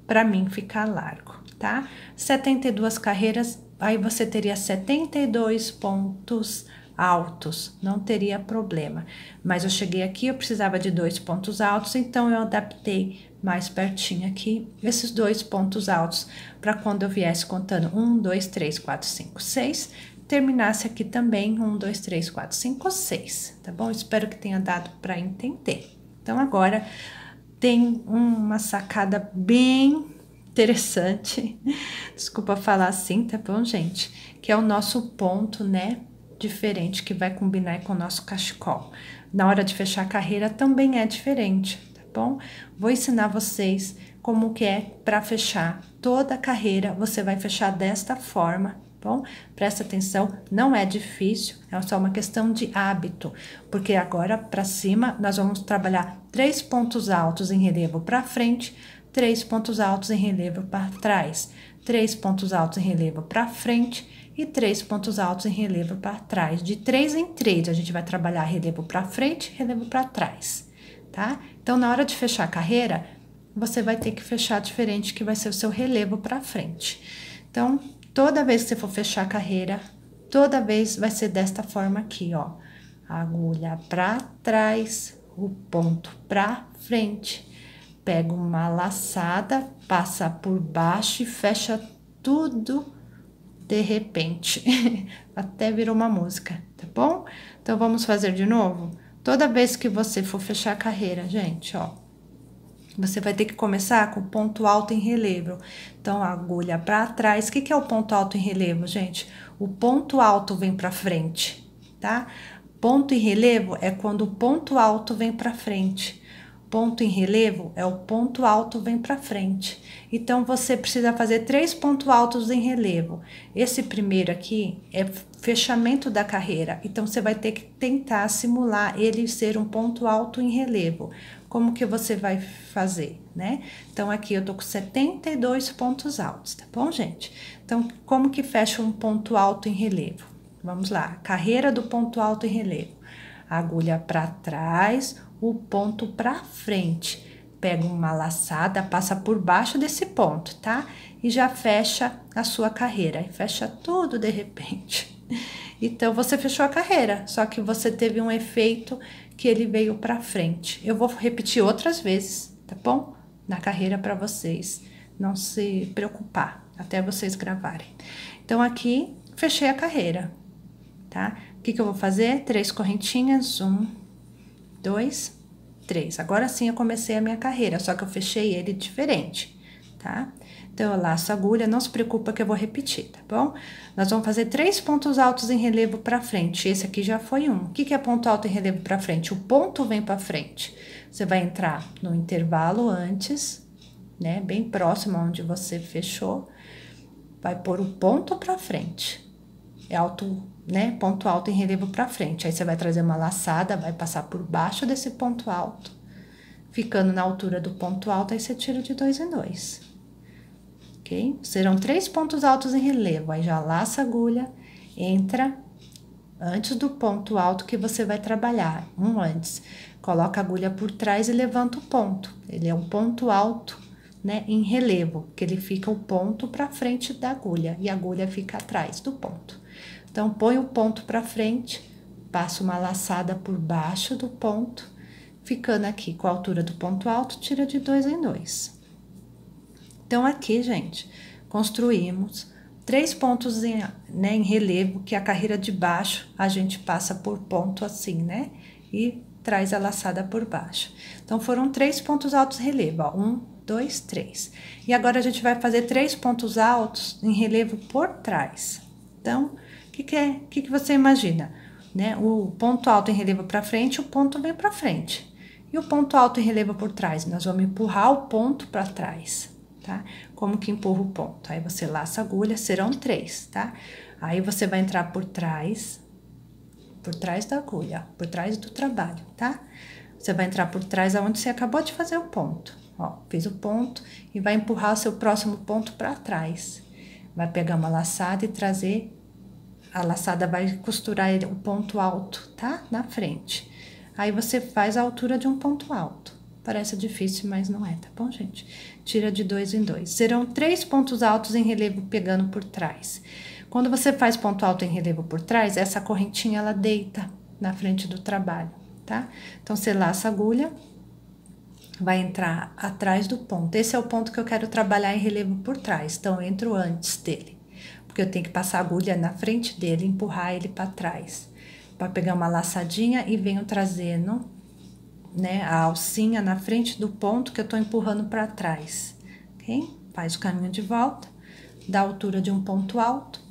para mim fica largo, tá? 72 carreiras, aí você teria 72 pontos altos, não teria problema. Mas eu cheguei aqui, eu precisava de 2 pontos altos, então eu adaptei mais pertinho aqui esses 2 pontos altos para quando eu viesse contando 1, 2, 3, 4, 5, 6, terminasse aqui também 1, 2, 3, 4, 5, 6, tá bom? Espero que tenha dado para entender. Então, agora tem uma sacada bem interessante, desculpa falar assim, tá bom, gente? Que é o nosso ponto, né, diferente que vai combinar com o nosso cachecol. Na hora de fechar a carreira também é diferente, tá bom? Vou ensinar vocês como que é para fechar toda a carreira. Você vai fechar desta forma, bom? Presta atenção, não é difícil, é só uma questão de hábito, porque agora para cima nós vamos trabalhar 3 pontos altos em relevo para frente, 3 pontos altos em relevo para trás, 3 pontos altos em relevo para frente e 3 pontos altos em relevo para trás. De 3 em 3 a gente vai trabalhar relevo para frente, relevo para trás, tá? Então, na hora de fechar a carreira, você vai ter que fechar diferente, que vai ser o seu relevo para frente. Então, toda vez que você for fechar a carreira, toda vez vai ser desta forma aqui, ó. Agulha para trás, o ponto para frente. Pega uma laçada, passa por baixo e fecha tudo de repente. Até virou uma música, tá bom? Então, vamos fazer de novo? Toda vez que você for fechar a carreira, gente, ó, você vai ter que começar com ponto alto em relevo. Então, agulha para trás. O que é o ponto alto em relevo, gente? O ponto alto vem para frente, tá? Ponto em relevo é quando o ponto alto vem para frente. Ponto em relevo é o ponto alto vem para frente. Então, você precisa fazer 3 pontos altos em relevo. Esse primeiro aqui é fechamento da carreira. Então, você vai ter que tentar simular ele ser um ponto alto em relevo. Como que você vai fazer, né? Então, aqui eu tô com 72 pontos altos, tá bom, gente? Então, como que fecha um ponto alto em relevo? Vamos lá, carreira do ponto alto em relevo. Agulha para trás, o ponto para frente. Pega uma laçada, passa por baixo desse ponto, tá? E já fecha a sua carreira. E fecha tudo de repente. Então, você fechou a carreira, só que você teve um efeito que ele veio para frente. Eu vou repetir outras vezes, tá bom? Na carreira para vocês não se preocupar, até vocês gravarem. Então, aqui, fechei a carreira, tá? O que eu vou fazer? 3 correntinhas, 1, 2, 3. Agora sim eu comecei a minha carreira, só que eu fechei ele diferente, tá? Então, eu laço a agulha, não se preocupa que eu vou repetir, tá bom? Nós vamos fazer 3 pontos altos em relevo para frente. Esse aqui já foi um. O que é ponto alto em relevo para frente? O ponto vem para frente. Você vai entrar no intervalo antes, né? Bem próximo onde você fechou. Vai pôr o ponto para frente. É alto, né? Ponto alto em relevo para frente. Aí, você vai trazer uma laçada, vai passar por baixo desse ponto alto. Ficando na altura do ponto alto, aí você tira de 2 em 2. Ok? Serão 3 pontos altos em relevo. Aí, já laça a agulha, entra antes do ponto alto que você vai trabalhar. Um antes. Coloca a agulha por trás e levanta o ponto. Ele é um ponto alto, né? Em relevo, que ele fica o ponto para frente da agulha. E a agulha fica atrás do ponto. Então, põe o ponto para frente, passa uma laçada por baixo do ponto, ficando aqui com a altura do ponto alto, tira de 2 em 2. Então, aqui, gente, construímos 3 pontos em relevo, que a carreira de baixo a gente passa por ponto assim, né? E traz a laçada por baixo. Então, foram 3 pontos altos em relevo, ó. 1, 2, 3. E agora, a gente vai fazer 3 pontos altos em relevo por trás. Então, o que você imagina? Né? O ponto alto em relevo para frente, o ponto vem para frente. E o ponto alto em relevo por trás? Nós vamos empurrar o ponto para trás, tá? Como que empurra o ponto? Aí, você laça a agulha, serão 3, tá? Aí, você vai entrar por trás da agulha, por trás do trabalho, tá? Você vai entrar por trás aonde você acabou de fazer o ponto. Ó, fez o ponto e vai empurrar o seu próximo ponto para trás. Vai pegar uma laçada e trazer... A laçada vai costurar o ponto alto, tá? Na frente. Aí, você faz a altura de um ponto alto. Parece difícil, mas não é, tá bom, gente? Tira de 2 em 2. Serão 3 pontos altos em relevo pegando por trás. Quando você faz ponto alto em relevo por trás, essa correntinha, ela deita na frente do trabalho, tá? Então, você laça a agulha, vai entrar atrás do ponto. Esse é o ponto que eu quero trabalhar em relevo por trás. Então, eu entro antes dele. Porque eu tenho que passar a agulha na frente dele, empurrar ele para trás. Para pegar uma laçadinha e venho trazendo, né, a alcinha na frente do ponto que eu tô empurrando para trás, ok? Faz o caminho de volta, dá a altura de um ponto alto,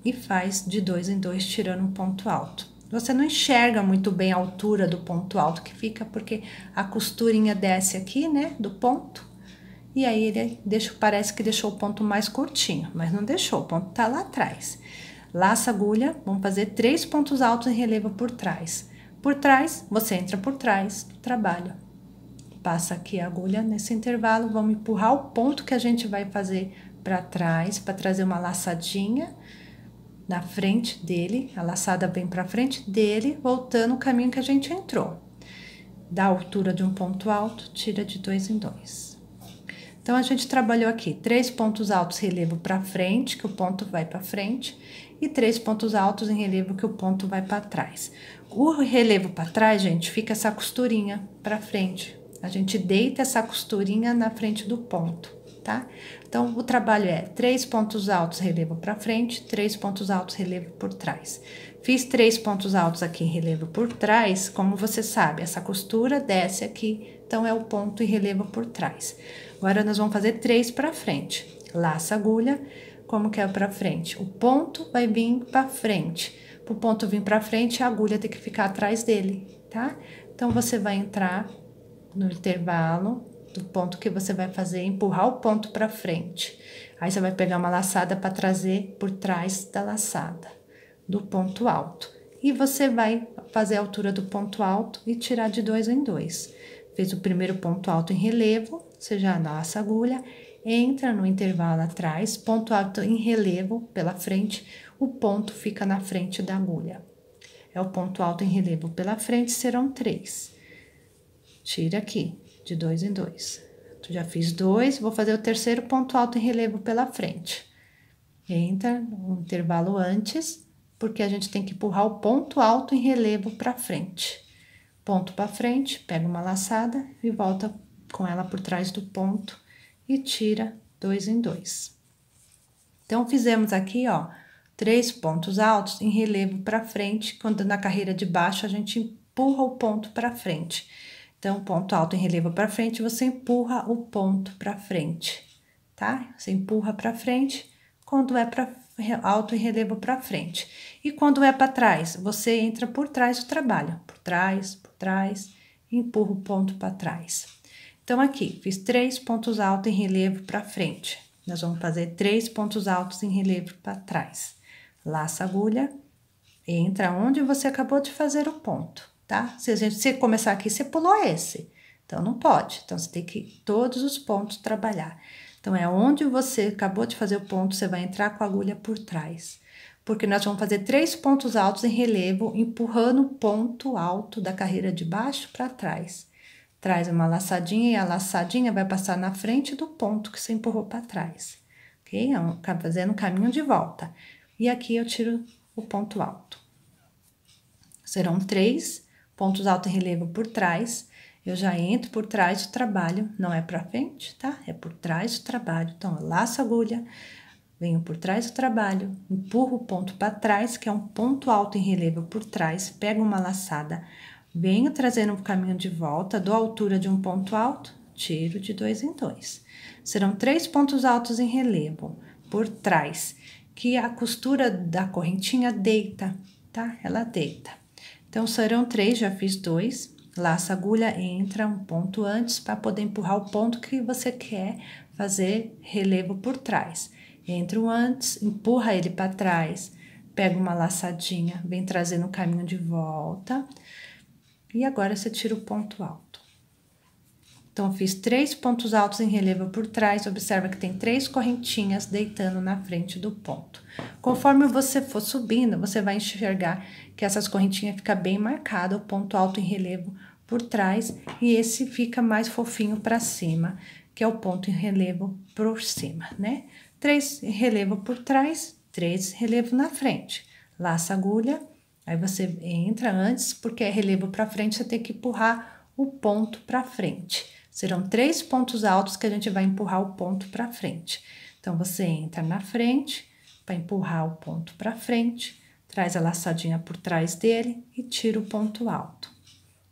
e faz de 2 em 2, tirando um ponto alto. Você não enxerga muito bem a altura do ponto alto que fica, porque a costurinha desce aqui, né, do ponto, e aí ele deixa, parece que deixou o ponto mais curtinho, mas não deixou, o ponto tá lá atrás. Laça a agulha, vamos fazer 3 pontos altos em relevo por trás. Por trás, você entra por trás do trabalho. Passa aqui a agulha nesse intervalo, vamos empurrar o ponto que a gente vai fazer para trás, para trazer uma laçadinha na frente dele, a laçada vem para frente dele, voltando o caminho que a gente entrou. Da altura de um ponto alto, tira de 2 em 2. Então, a gente trabalhou aqui 3 pontos altos relevo para frente, que o ponto vai para frente, e 3 pontos altos em relevo que o ponto vai para trás. O relevo para trás, gente, fica essa costurinha para frente. A gente deita essa costurinha na frente do ponto, tá? Então, o trabalho é 3 pontos altos relevo para frente, 3 pontos altos relevo por trás. Fiz 3 pontos altos aqui em relevo por trás, como você sabe, essa costura desce aqui, então é o ponto em relevo por trás. Agora, nós vamos fazer 3 para frente. Laça a agulha, como que é para frente? O ponto vai vir para frente. Para o ponto vir para frente, a agulha tem que ficar atrás dele, tá? Então, você vai entrar no intervalo do ponto que você vai fazer, empurrar o ponto para frente. Aí, você vai pegar uma laçada para trazer por trás da laçada, do ponto alto. E você vai fazer a altura do ponto alto e tirar de 2 em 2. Fez o primeiro ponto alto em relevo, você já laça a agulha, entra no intervalo atrás, ponto alto em relevo pela frente, o ponto fica na frente da agulha. É o ponto alto em relevo pela frente, serão 3. Tira aqui, de 2 em 2. Já fiz 2, vou fazer o terceiro ponto alto em relevo pela frente. Entra no intervalo antes, porque a gente tem que empurrar o ponto alto em relevo para frente. Ponto para frente, pega uma laçada e volta com ela por trás do ponto e tira 2 em 2. Então, fizemos aqui, ó, 3 pontos altos em relevo para frente, quando na carreira de baixo a gente empurra o ponto para frente. Então, ponto alto em relevo para frente, você empurra o ponto para frente, tá? Você empurra para frente quando é para alto em relevo para frente. E quando é para trás, você entra por trás do trabalho, por trás, e empurra o ponto para trás. Então, aqui, fiz 3 pontos altos em relevo para frente. Nós vamos fazer 3 pontos altos em relevo para trás. Laça a agulha, entra onde você acabou de fazer o ponto, tá? Se você começar aqui, você pulou esse. Então, não pode. Então, você tem que todos os pontos trabalhar. Então, é onde você acabou de fazer o ponto, você vai entrar com a agulha por trás. Porque nós vamos fazer 3 pontos altos em relevo, empurrando o ponto alto da carreira de baixo para trás. Traz uma laçadinha e a laçadinha vai passar na frente do ponto que você empurrou para trás. Ok? Fazendo um caminho de volta. E aqui eu tiro o ponto alto. Serão 3 pontos altos em relevo por trás. Eu já entro por trás do trabalho, não é para frente, tá? É por trás do trabalho. Então, eu laço a agulha, venho por trás do trabalho, empurro o ponto para trás, que é um ponto alto em relevo por trás, pego uma laçada, venho trazendo um caminho de volta, dou a altura de um ponto alto, tiro de 2 em 2. Serão 3 pontos altos em relevo por trás, que a costura da correntinha deita, tá? Ela deita. Então, serão 3, já fiz 2. Laça a agulha, entra um ponto antes para poder empurrar o ponto que você quer fazer relevo por trás. Entra um antes, empurra ele para trás, pega uma laçadinha, vem trazendo o caminho de volta. E agora, você tira o ponto alto. Então, eu fiz 3 pontos altos em relevo por trás, observa que tem 3 correntinhas deitando na frente do ponto. Conforme você for subindo, você vai enxergar que essas correntinhas ficam bem marcadas, o ponto alto em relevo por trás, e esse fica mais fofinho para cima, que é o ponto em relevo por cima, né? 3 em relevo por trás, 3 relevo na frente. Laça a agulha, aí você entra antes, porque é relevo para frente, você tem que empurrar o ponto para frente. Serão 3 pontos altos que a gente vai empurrar o ponto para frente. Então, você entra na frente, para empurrar o ponto para frente, traz a laçadinha por trás dele e tira o ponto alto.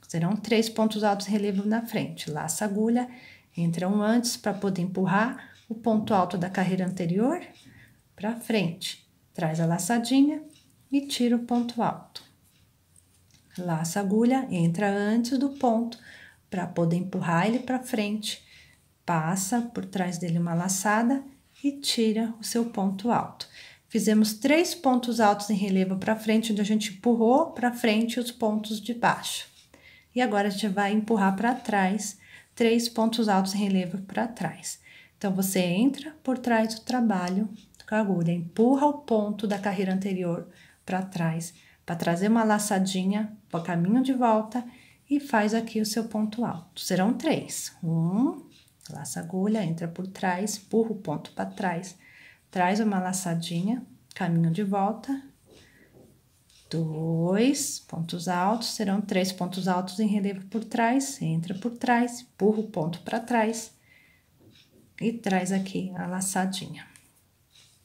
Serão 3 pontos altos em relevo na frente. Laça a agulha, entra um antes para poder empurrar o ponto alto da carreira anterior para frente. traz a laçadinha e tira o ponto alto. Laça a agulha, entra antes do ponto, para poder empurrar ele para frente. Passa por trás dele uma laçada e tira o seu ponto alto. Fizemos 3 pontos altos em relevo para frente, onde a gente empurrou para frente os pontos de baixo. E agora a gente vai empurrar para trás 3 pontos altos em relevo para trás. Então, você entra por trás do trabalho com a agulha, empurra o ponto da carreira anterior para trás, para trazer uma laçadinha para o caminho de volta e faz aqui o seu ponto alto. Serão 3. 1, laça a agulha, entra por trás, empurra o ponto para trás, traz uma laçadinha, caminho de volta. 2 pontos altos, serão 3 pontos altos em relevo por trás, entra por trás, empurra o ponto para trás e traz aqui a laçadinha.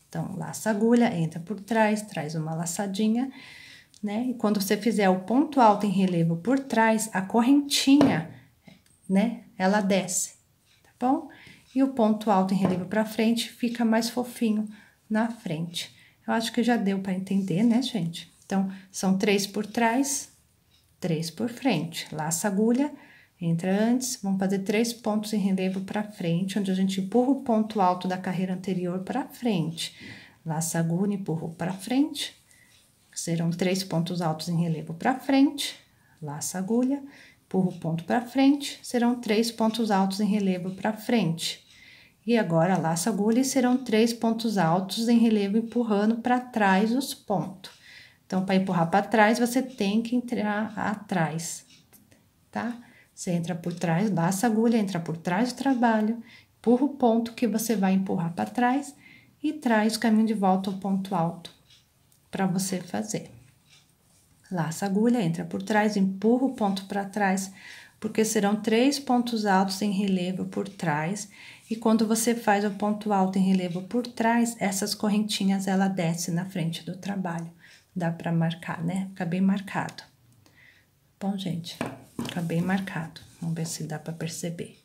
Então, laça a agulha, entra por trás, traz uma laçadinha, né? E quando você fizer o ponto alto em relevo por trás, a correntinha, né? Ela desce, tá bom? E o ponto alto em relevo para frente fica mais fofinho na frente. Eu acho que já deu para entender, né, gente? Então, são 3 por trás, 3 por frente. Laça a agulha, entra antes, vamos fazer 3 pontos em relevo para frente, onde a gente empurra o ponto alto da carreira anterior para frente. Laça a agulha, empurra para frente. Serão 3 pontos altos em relevo para frente. Laça a agulha, empurra o ponto para frente. Serão 3 pontos altos em relevo para frente. E agora, laça a agulha e serão 3 pontos altos em relevo empurrando para trás os pontos. Então, para empurrar para trás, você tem que entrar atrás, tá? Você entra por trás, laça a agulha, entra por trás do trabalho, empurra o ponto que você vai empurrar para trás e traz o caminho de volta ao ponto alto para você fazer. Laça a agulha, entra por trás, empurra o ponto para trás, porque serão 3 pontos altos em relevo por trás. E quando você faz o ponto alto em relevo por trás, essas correntinhas, ela desce na frente do trabalho. Dá para marcar, né? Fica bem marcado. Bom, gente, fica bem marcado. Vamos ver se dá para perceber,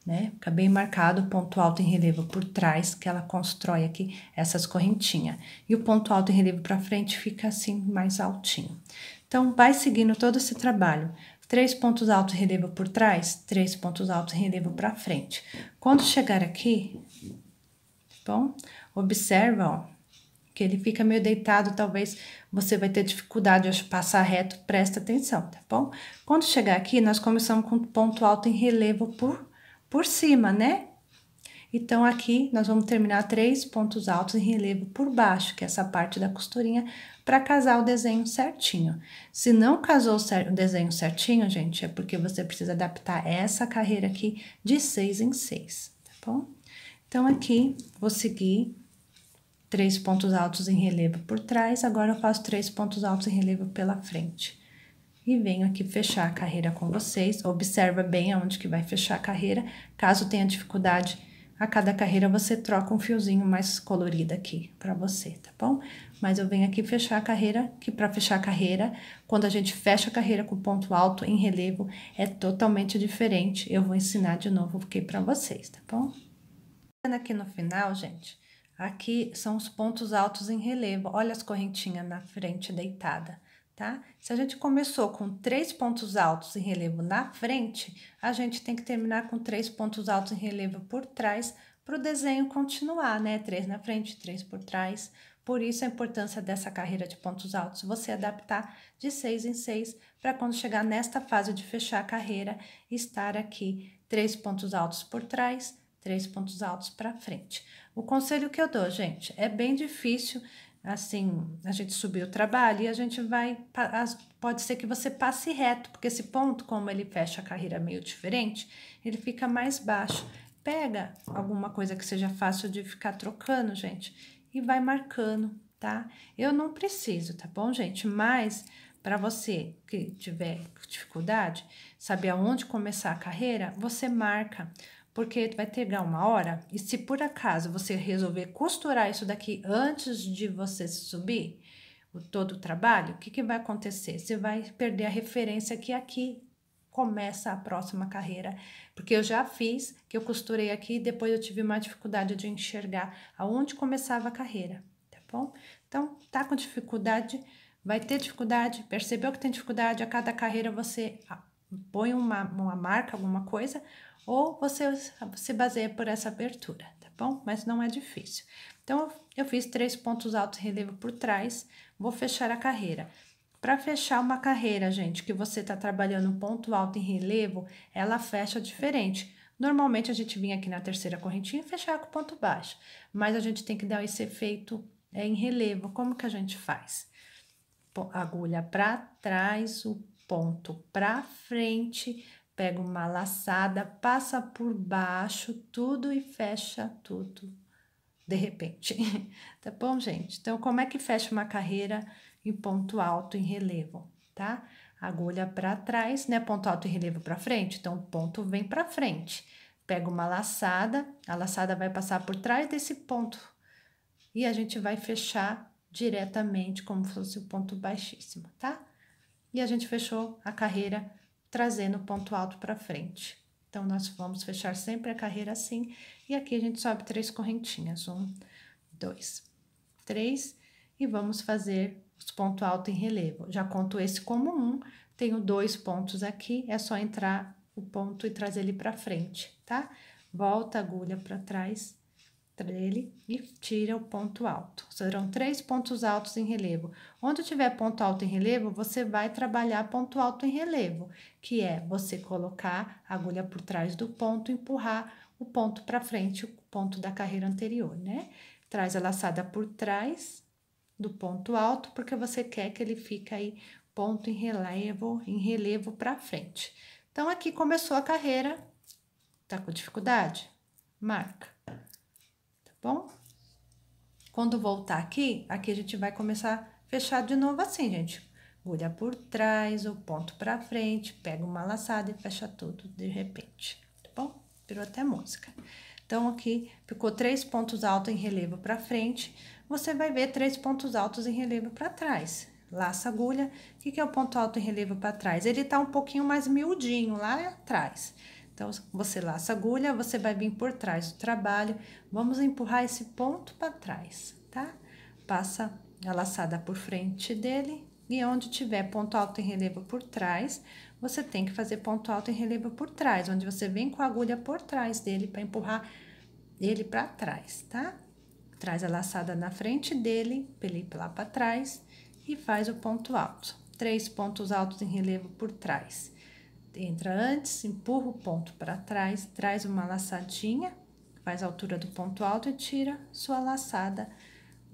né? Fica bem marcado o ponto alto em relevo por trás, que ela constrói aqui essas correntinhas. E o ponto alto em relevo para frente fica assim, mais altinho. Então, vai seguindo todo esse trabalho. 3 pontos altos em relevo por trás, 3 pontos altos em relevo para frente. Quando chegar aqui, tá bom? Observa, ó, que ele fica meio deitado, talvez você vai ter dificuldade de passar reto, presta atenção, tá bom? Quando chegar aqui, nós começamos com ponto alto em relevo por cima, né? Então, aqui, nós vamos terminar 3 pontos altos em relevo por baixo, que é essa parte da costurinha, para casar o desenho certinho. Se não casou o desenho certinho, gente, é porque você precisa adaptar essa carreira aqui de 6 em 6, tá bom? Então, aqui, vou seguir 3 pontos altos em relevo por trás, agora eu faço 3 pontos altos em relevo pela frente. E venho aqui fechar a carreira com vocês, observa bem aonde que vai fechar a carreira, caso tenha dificuldade, a cada carreira você troca um fiozinho mais colorido aqui pra você, tá bom? Mas eu venho aqui fechar a carreira, que pra fechar a carreira, quando a gente fecha a carreira com ponto alto em relevo, é totalmente diferente. Eu vou ensinar de novo aqui pra vocês, tá bom? Aqui no final, gente, aqui são os pontos altos em relevo. Olha as correntinhas na frente deitada, tá? Se a gente começou com 3 pontos altos em relevo na frente, a gente tem que terminar com 3 pontos altos em relevo por trás para o desenho continuar, né? 3 na frente, 3 por trás. Por isso a importância dessa carreira de pontos altos, você adaptar de 6 em 6 para quando chegar nesta fase de fechar a carreira, estar aqui 3 pontos altos por trás, 3 pontos altos para frente. O conselho que eu dou, gente, é bem difícil, assim, a gente subir o trabalho e a gente vai, pode ser que você passe reto, porque esse ponto, como ele fecha a carreira meio diferente, ele fica mais baixo. Pega alguma coisa que seja fácil de ficar trocando, gente, e vai marcando, tá? Eu não preciso, tá bom, gente? Mas para você que tiver dificuldade, saber aonde começar a carreira, você marca, porque vai pegar uma hora, e se por acaso você resolver costurar isso daqui antes de você subir todo o trabalho, o que que vai acontecer? Você vai perder a referência que aqui começa a próxima carreira, porque eu já fiz, que eu costurei aqui, e depois eu tive uma dificuldade de enxergar aonde começava a carreira, tá bom? Então, tá com dificuldade, vai ter dificuldade, percebeu que tem dificuldade, a cada carreira você põe uma marca, alguma coisa, ou você se baseia por essa abertura, tá bom? Mas não é difícil. Então, eu fiz 3 pontos altos em relevo por trás, vou fechar a carreira. Para fechar uma carreira, gente, que você tá trabalhando um ponto alto em relevo, ela fecha diferente. Normalmente, a gente vinha aqui na terceira correntinha e fechar com ponto baixo, mas a gente tem que dar esse efeito em relevo. Como que a gente faz? Agulha para trás, o ponto para frente, pega uma laçada, passa por baixo, tudo e fecha tudo de repente. Tá bom, gente? Então, como é que fecha uma carreira em ponto alto em relevo, tá? Agulha para trás, né? Ponto alto em relevo para frente, então o ponto vem para frente. Pega uma laçada, a laçada vai passar por trás desse ponto e a gente vai fechar diretamente como se fosse o ponto baixíssimo, tá? E a gente fechou a carreira trazendo o ponto alto para frente. Então, nós vamos fechar sempre a carreira assim, e aqui a gente sobe 3 correntinhas, 1, 2, 3, e vamos fazer os pontos altos em relevo. Já conto esse como 1, tenho 2 pontos aqui, é só entrar o ponto e trazer ele para frente, tá? Volta a agulha para trás dele e tira o ponto alto. Serão 3 pontos altos em relevo. Onde tiver ponto alto em relevo, você vai trabalhar ponto alto em relevo, que é você colocar a agulha por trás do ponto, empurrar o ponto para frente, o ponto da carreira anterior, né? Traz a laçada por trás do ponto alto, porque você quer que ele fique aí ponto em relevo para frente. Então, aqui começou a carreira. Tá com dificuldade? Marca. Bom? Quando voltar aqui, a gente vai começar a fechar de novo assim, gente. Agulha por trás, o ponto pra frente, pega uma laçada e fecha tudo de repente, tá bom? Virou até música. Então, aqui ficou 3 pontos altos em relevo pra frente, você vai ver 3 pontos altos em relevo pra trás. Laça a agulha, o que é o ponto alto em relevo pra trás? Ele tá um pouquinho mais miudinho lá atrás. Então, você laça a agulha, você vai vir por trás do trabalho, vamos empurrar esse ponto para trás, tá? Passa a laçada por frente dele e onde tiver ponto alto em relevo por trás, você tem que fazer ponto alto em relevo por trás, onde você vem com a agulha por trás dele para empurrar ele para trás, tá? Traz a laçada na frente dele, pra ele ir lá para trás e faz o ponto alto. 3 pontos altos em relevo por trás. Entra antes, empurra o ponto para trás, traz uma laçadinha, faz a altura do ponto alto e tira sua laçada,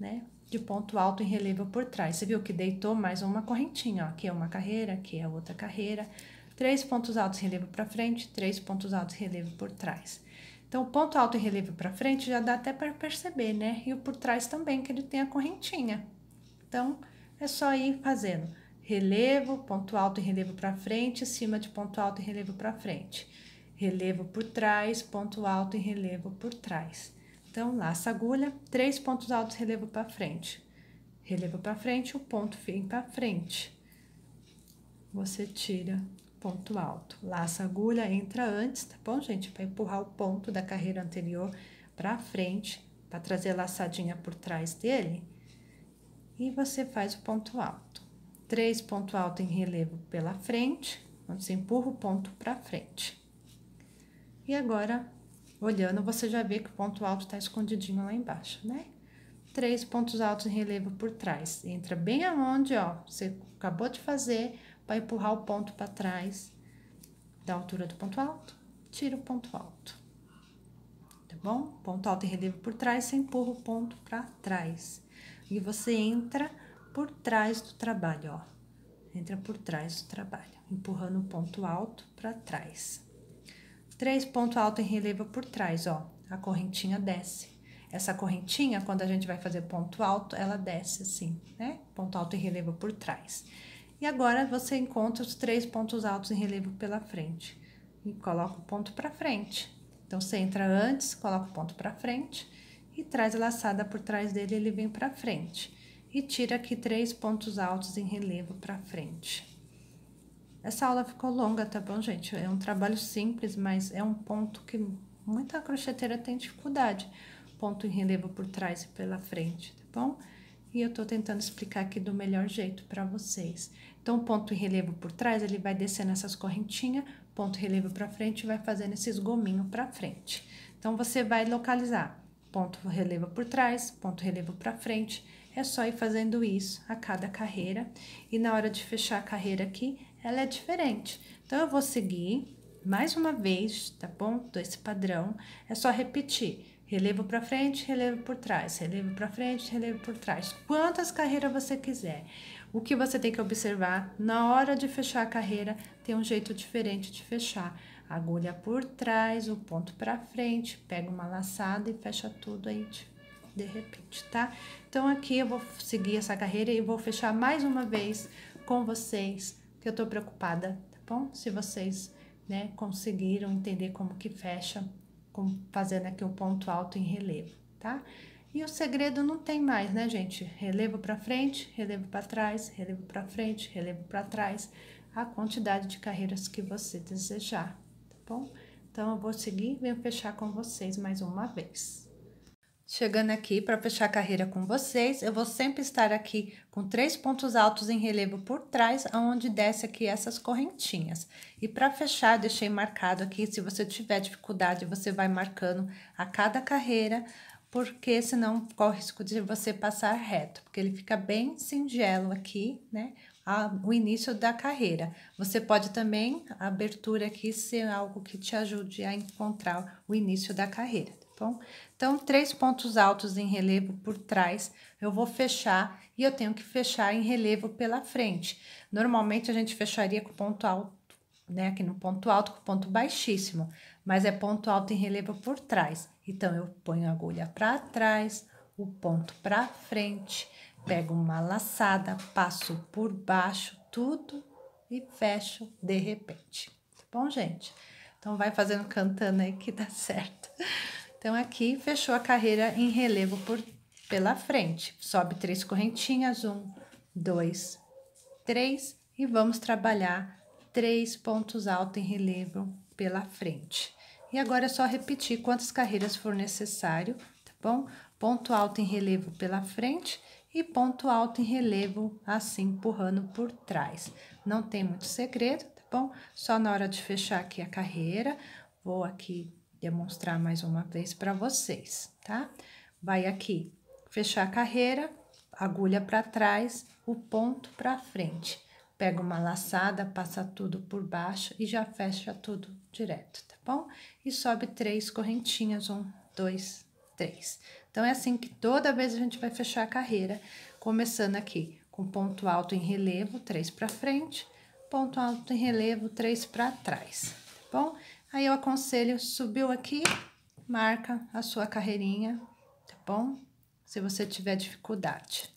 né, de ponto alto em relevo por trás. Você viu que deitou mais uma correntinha, ó, aqui é uma carreira, aqui é outra carreira. 3 pontos altos em relevo para frente, 3 pontos altos em relevo por trás. Então, o ponto alto em relevo para frente já dá até para perceber, né? E o por trás também, que ele tem a correntinha. Então, é só ir fazendo relevo, ponto alto e relevo para frente, acima de ponto alto e relevo para frente. Relevo por trás, ponto alto e relevo por trás. Então, laça a agulha, 3 pontos altos, relevo para frente. Relevo para frente, o ponto vem para frente. Você tira ponto alto. Laça a agulha, entra antes, tá bom, gente? Para empurrar o ponto da carreira anterior para frente, para trazer a laçadinha por trás dele. E você faz o ponto alto. 3 pontos altos em relevo pela frente, onde você empurra o ponto para frente. E agora, olhando, você já vê que o ponto alto tá escondidinho lá embaixo, né? 3 pontos altos em relevo por trás. Entra bem aonde, ó, você acabou de fazer, para empurrar o ponto para trás, da altura do ponto alto, tira o ponto alto. Tá bom? Ponto alto em relevo por trás, você empurra o ponto para trás. E você entra por trás do trabalho, ó. Entra por trás do trabalho, empurrando o ponto alto para trás. 3 pontos altos em relevo por trás, ó. A correntinha desce. Essa correntinha, quando a gente vai fazer ponto alto, ela desce assim, né? Ponto alto em relevo por trás. E agora, você encontra os 3 pontos altos em relevo pela frente. E coloca o ponto para frente. Então, você entra antes, coloca o ponto para frente e traz a laçada por trás dele, ele vem para frente. E tira aqui 3 pontos altos em relevo para frente. Essa aula ficou longa, tá bom, gente? É um trabalho simples, mas é um ponto que muita crocheteira tem dificuldade. Ponto em relevo por trás e pela frente, tá bom? e eu tô tentando explicar aqui do melhor jeito para vocês. Então, o ponto em relevo por trás, ele vai descendo essas correntinhas, ponto relevo para frente, e vai fazendo esses gominhos para frente. Então, você vai localizar ponto relevo por trás, ponto relevo para frente, é só ir fazendo isso a cada carreira, e na hora de fechar a carreira aqui, ela é diferente. Então, eu vou seguir mais uma vez, tá bom? Esse padrão, é só repetir. Relevo para frente, relevo por trás, relevo para frente, relevo por trás. Quantas carreiras você quiser. O que você tem que observar, na hora de fechar a carreira, tem um jeito diferente de fechar. Agulha por trás, o ponto para frente, pega uma laçada e fecha tudo aí de repente, tá? Então, aqui eu vou seguir essa carreira e vou fechar mais uma vez com vocês, que eu tô preocupada, tá bom? Se vocês, né, conseguiram entender como que fecha, fazendo aqui um ponto alto em relevo, tá? E o segredo não tem mais, né, gente? Relevo para frente, relevo para trás, relevo para frente, relevo para trás, a quantidade de carreiras que você desejar, tá bom? Então, eu vou seguir e venho fechar com vocês mais uma vez. Chegando aqui para fechar a carreira com vocês, eu vou sempre estar aqui com 3 pontos altos em relevo por trás, aonde desce aqui essas correntinhas. E para fechar, deixei marcado aqui, se você tiver dificuldade, você vai marcando a cada carreira, porque senão corre o risco de você passar reto, porque ele fica bem singelo aqui, né? O início da carreira. Você pode também, a abertura aqui, ser algo que te ajude a encontrar o início da carreira. Bom, então, 3 pontos altos em relevo por trás, eu vou fechar e eu tenho que fechar em relevo pela frente. Normalmente, a gente fecharia com ponto alto, né, aqui no ponto alto com ponto baixíssimo, mas é ponto alto em relevo por trás. Então, eu ponho a agulha para trás, o ponto para frente, pego uma laçada, passo por baixo, tudo e fecho de repente. Tá bom, gente? Então, vai fazendo cantando aí que dá certo. Então, aqui, fechou a carreira em relevo pela frente. Sobe 3 correntinhas, 1, 2, 3, e vamos trabalhar 3 pontos altos em relevo pela frente. E agora é só repetir quantas carreiras for necessário, tá bom? Ponto alto em relevo pela frente e ponto alto em relevo, assim, empurrando por trás. Não tem muito segredo, tá bom? Só na hora de fechar aqui a carreira, vou aqui demonstrar mais uma vez para vocês, tá? Vai aqui, fechar a carreira, agulha para trás, o ponto para frente. Pega uma laçada, passa tudo por baixo e já fecha tudo direto, tá bom? E sobe 3 correntinhas, 1, 2, 3. Então, é assim que toda vez a gente vai fechar a carreira, começando aqui com ponto alto em relevo, 3 para frente, ponto alto em relevo, 3 para trás, tá bom? Aí, eu aconselho, subiu aqui, marca a sua carreirinha, tá bom? Se você tiver dificuldade.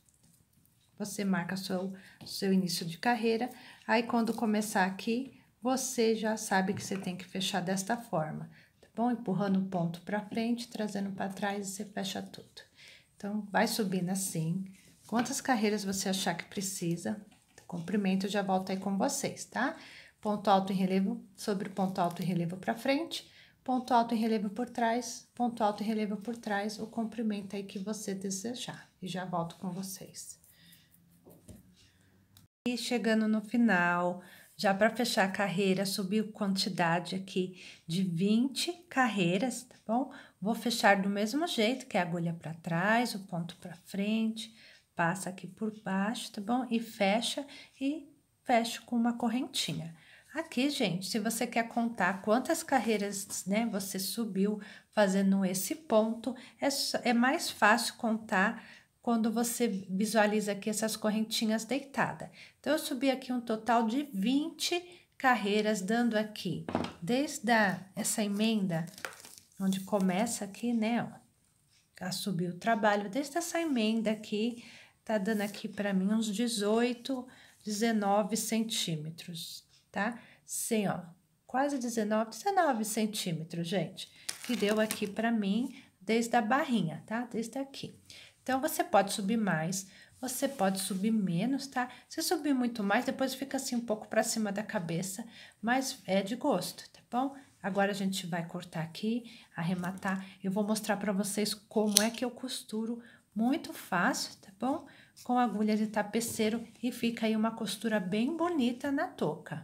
Você marca seu início de carreira, aí quando começar aqui, você já sabe que você tem que fechar desta forma, tá bom? Empurrando o ponto pra frente, trazendo pra trás e você fecha tudo. Então, vai subindo assim, quantas carreiras você achar que precisa, comprimento, eu já volto aí com vocês, tá? Ponto alto em relevo, sobre ponto alto em relevo pra frente, ponto alto em relevo por trás, ponto alto em relevo por trás, o comprimento aí que você desejar. E já volto com vocês. E chegando no final, já para fechar a carreira, subiu quantidade aqui de 20 carreiras, tá bom? Vou fechar do mesmo jeito, que é a agulha para trás, o ponto para frente, passa aqui por baixo, tá bom? E fecha com uma correntinha. Aqui, gente, se você quer contar quantas carreiras, né, você subiu fazendo esse ponto, é mais fácil contar quando você visualiza aqui essas correntinhas deitadas. Então, eu subi aqui um total de 20 carreiras, dando aqui, desde essa emenda, onde começa aqui, né, ó, a subir o trabalho, desde essa emenda aqui, tá dando aqui para mim uns 18, 19 centímetros, tá? Sim, ó, quase 19 centímetros, gente, que deu aqui para mim, desde a barrinha, tá? Desde aqui. Então, você pode subir mais, você pode subir menos, tá? Se subir muito mais, depois fica assim um pouco para cima da cabeça, mas é de gosto, tá bom? Agora, a gente vai cortar aqui, arrematar. Eu vou mostrar para vocês como é que eu costuro, muito fácil, tá bom? bom? Com agulha de tapeceiro e fica aí uma costura bem bonita na touca.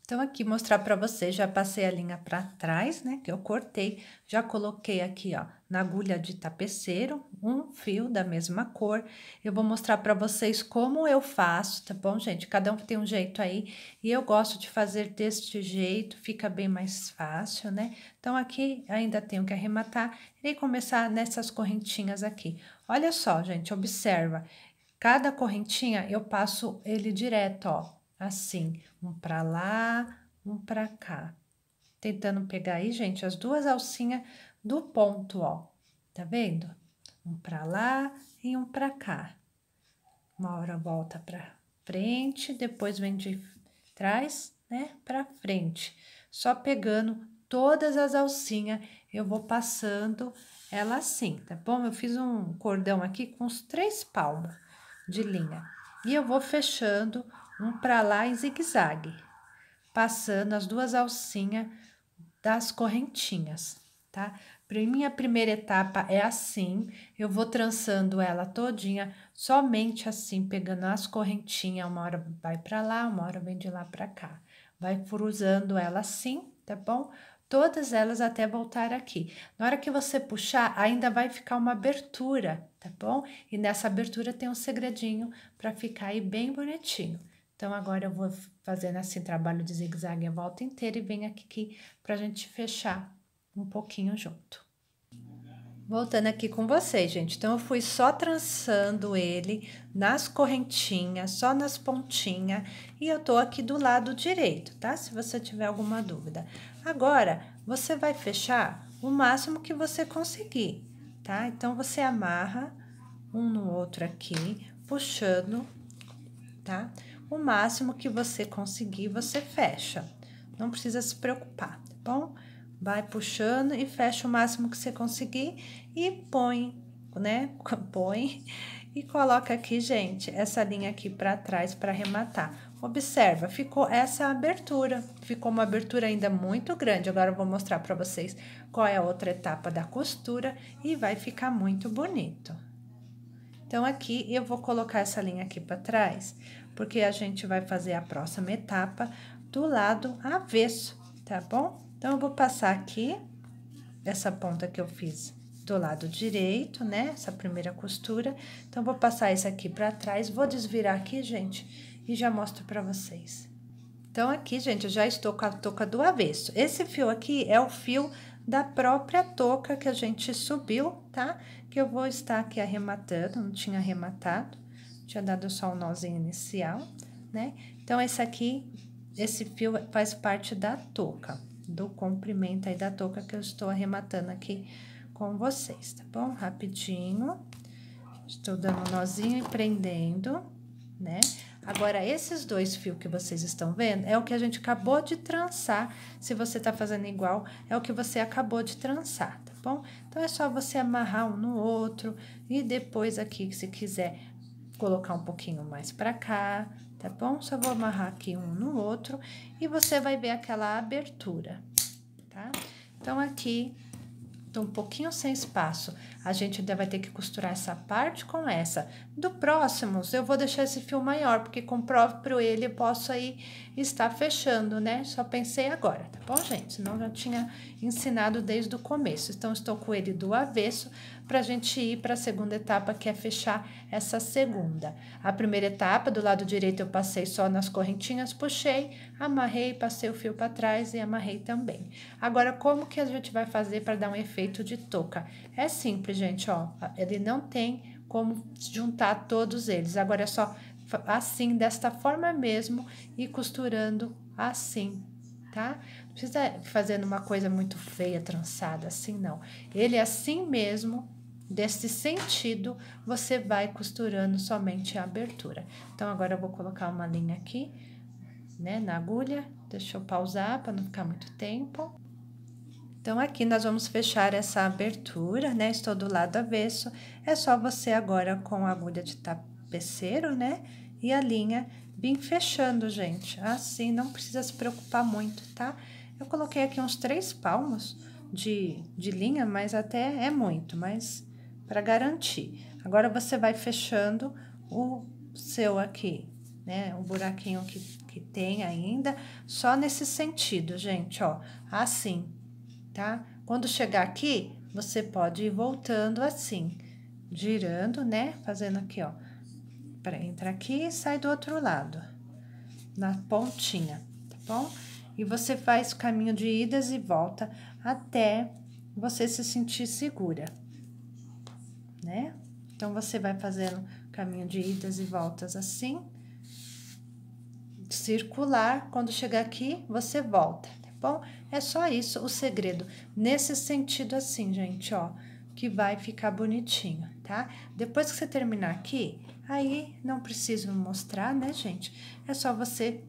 Então, aqui mostrar pra vocês, já passei a linha pra trás, né, que eu cortei, já coloquei aqui, ó, na agulha de tapeceiro, um fio da mesma cor. Eu vou mostrar pra vocês como eu faço, tá bom, gente? Cada um tem um jeito aí, e eu gosto de fazer deste jeito, fica bem mais fácil, né? Então, aqui ainda tenho que arrematar e começar nessas correntinhas aqui. Olha só, gente, observa, cada correntinha eu passo ele direto, ó. Assim, um pra lá, um pra cá. Tentando pegar aí, gente, as duas alcinhas do ponto, ó. Tá vendo? Um pra lá e um pra cá. Uma hora volta pra frente, depois vem de trás, né, pra frente. Só pegando todas as alcinhas, eu vou passando ela assim, tá bom? Eu fiz um cordão aqui com uns 3 palmos de linha. E eu vou fechando um pra lá em zigue-zague, passando as duas alcinhas das correntinhas, tá? Minha primeira etapa é assim, eu vou trançando ela todinha, somente assim, pegando as correntinhas, uma hora vai pra lá, uma hora vem de lá pra cá. Vai cruzando ela assim, tá bom? Todas elas até voltar aqui. Na hora que você puxar, ainda vai ficar uma abertura, tá bom? E nessa abertura tem um segredinho pra ficar aí bem bonitinho. Então, agora eu vou fazendo assim, trabalho de zigue-zague a volta inteira e venho aqui pra gente fechar um pouquinho junto. Voltando aqui com vocês, gente. Então, eu fui só trançando ele nas correntinhas, só nas pontinhas, e eu tô aqui do lado direito, tá? Se você tiver alguma dúvida. Agora, você vai fechar o máximo que você conseguir, tá? Então, você amarra um no outro aqui, puxando, tá? O máximo que você conseguir, você fecha. Não precisa se preocupar, tá bom? Vai puxando e fecha o máximo que você conseguir e põe, né? Põe e coloca aqui, gente, essa linha aqui pra trás pra arrematar. Observa, ficou essa abertura, ficou uma abertura ainda muito grande. Agora eu vou mostrar pra vocês qual é a outra etapa da costura e vai ficar muito bonito. Então, aqui eu vou colocar essa linha aqui pra trás, porque a gente vai fazer a próxima etapa do lado avesso, tá bom? Então, eu vou passar aqui, essa ponta que eu fiz do lado direito, né? Essa primeira costura. Então, eu vou passar isso aqui pra trás, vou desvirar aqui, gente, e já mostro pra vocês. Então, aqui, gente, eu já estou com a touca do avesso. Esse fio aqui é o fio da própria touca que a gente subiu, tá? Que eu vou estar aqui arrematando, não tinha arrematado, tinha dado só o nozinho inicial, né? Então, esse fio faz parte da touca, do comprimento aí da touca que eu estou arrematando aqui com vocês, tá bom? Rapidinho, estou dando um nozinho e prendendo, né? Agora, esses dois fios que vocês estão vendo, é o que a gente acabou de trançar. Se você tá fazendo igual, é o que você acabou de trançar, tá bom? Então, é só você amarrar um no outro e depois aqui, se quiser colocar um pouquinho mais pra cá, tá bom? Só vou amarrar aqui um no outro e você vai ver aquela abertura, tá? Então, aqui tô um pouquinho sem espaço, a gente ainda vai ter que costurar essa parte com essa. Do próximos, eu vou deixar esse fio maior, porque com o próprio ele eu posso aí estar fechando, né? Só pensei agora, tá bom, gente? Senão eu já tinha ensinado desde o começo. Então, estou com ele do avesso pra gente ir para a segunda etapa, que é fechar essa segunda. A primeira etapa, do lado direito, eu passei só nas correntinhas, puxei, amarrei, passei o fio para trás e amarrei também. Agora, como que a gente vai fazer para dar um efeito de touca? É simples, gente, ó, ele não tem como juntar todos eles. Agora, é só assim, desta forma mesmo, e costurando assim, tá? Não precisa fazer uma coisa muito feia, trançada, assim, não. Ele é assim mesmo, desse sentido, você vai costurando somente a abertura. Então, agora eu vou colocar uma linha aqui, né, na agulha. Deixa eu pausar para não ficar muito tempo. Então, aqui nós vamos fechar essa abertura, né? Estou do lado avesso. É só você agora com a agulha de tapeceiro, né? E a linha vir fechando, gente. Assim, não precisa se preocupar muito, tá? Eu coloquei aqui uns 3 palmos de linha, mas até é muito, mas para garantir. Agora, você vai fechando o seu aqui, né? O buraquinho que tem ainda, só nesse sentido, gente, ó, assim, tá? Quando chegar aqui, você pode ir voltando assim, girando, né? Fazendo aqui, ó, para entrar aqui e sai do outro lado, na pontinha, tá bom? E você faz o caminho de idas e volta até você se sentir segura, né? Então, você vai fazendo caminho de idas e voltas assim, circular, quando chegar aqui, você volta, tá bom? É só isso o segredo, nesse sentido assim, gente, ó, que vai ficar bonitinho, tá? Depois que você terminar aqui, aí não preciso mostrar, né, gente? É só você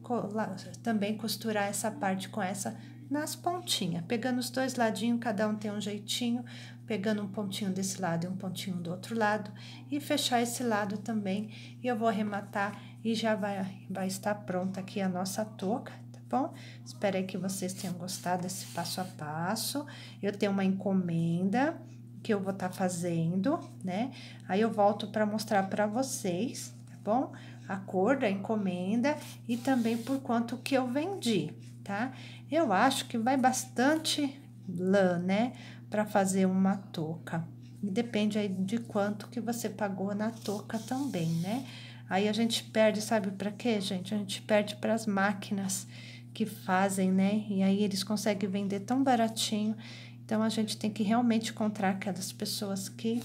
também costurar essa parte com essa nas pontinhas, pegando os dois ladinhos, cada um tem um jeitinho, pegando um pontinho desse lado e um pontinho do outro lado, e fechar esse lado também, e eu vou arrematar e já vai estar pronta aqui a nossa touca, tá bom? Espero aí que vocês tenham gostado desse passo a passo. Eu tenho uma encomenda que eu vou estar fazendo, né? Aí eu volto para mostrar para vocês, tá bom? A cor da encomenda e também por quanto que eu vendi, tá? Eu acho que vai bastante lã, né? Para fazer uma touca. E depende aí de quanto que você pagou na touca também, né? Aí a gente perde, sabe para quê, gente? A gente perde para as máquinas que fazem, né? E aí eles conseguem vender tão baratinho. Então, a gente tem que realmente encontrar aquelas pessoas que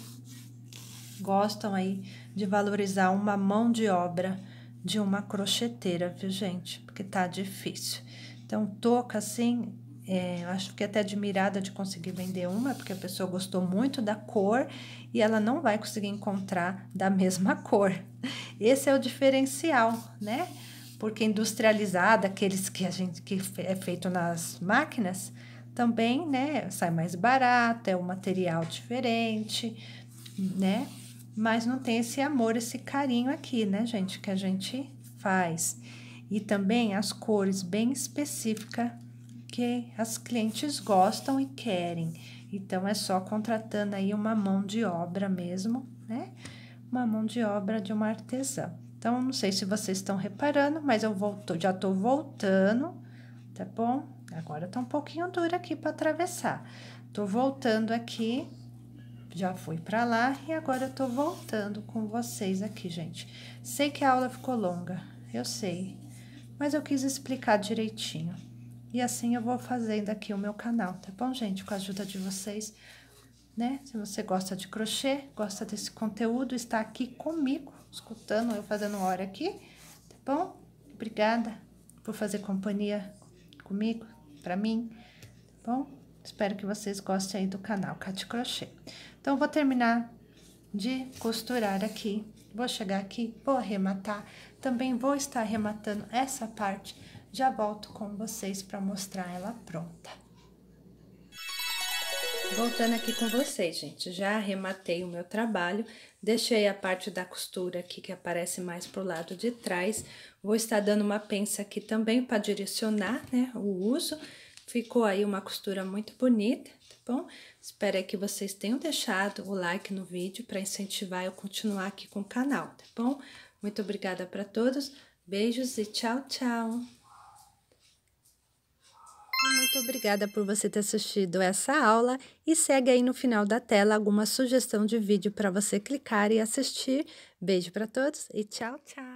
gostam aí de valorizar uma mão de obra de uma crocheteira, viu, gente? Porque tá difícil. Então, touca, assim, eu acho que até admirada de conseguir vender uma, porque a pessoa gostou muito da cor e ela não vai conseguir encontrar da mesma cor. Esse é o diferencial, né? Porque industrializada, aqueles que que é feito nas máquinas, também, né, sai mais barato, é um material diferente, né? Mas não tem esse amor, esse carinho aqui, né, gente, que a gente faz. E também as cores bem específicas que as clientes gostam e querem. Então, é só contratando aí uma mão de obra mesmo, né? Uma mão de obra de uma artesã. Então, não sei se vocês estão reparando, mas eu já tô voltando, tá bom? Agora tá um pouquinho dura aqui para atravessar. Tô voltando aqui, já fui para lá e agora eu tô voltando com vocês aqui, gente. Sei que a aula ficou longa, eu sei, mas eu quis explicar direitinho. E assim eu vou fazendo aqui o meu canal, tá bom, gente? Com a ajuda de vocês, né? Se você gosta de crochê, gosta desse conteúdo, está aqui comigo, escutando eu fazendo hora aqui, tá bom? Obrigada por fazer companhia comigo, pra mim, tá bom? Espero que vocês gostem aí do canal Cate Crochê. Então, vou terminar de costurar aqui, vou chegar aqui, vou arrematar, também vou estar arrematando essa parte, já volto com vocês para mostrar ela pronta. Voltando aqui com vocês, gente, já arrematei o meu trabalho, deixei a parte da costura aqui que aparece mais pro lado de trás, vou estar dando uma pença aqui também para direcionar, né, o uso. Ficou aí uma costura muito bonita, tá bom? Espero que vocês tenham deixado o like no vídeo para incentivar eu continuar aqui com o canal, tá bom? Muito obrigada para todos, beijos e tchau, tchau! Muito obrigada por você ter assistido essa aula e segue aí no final da tela alguma sugestão de vídeo para você clicar e assistir. Beijo para todos e tchau, tchau!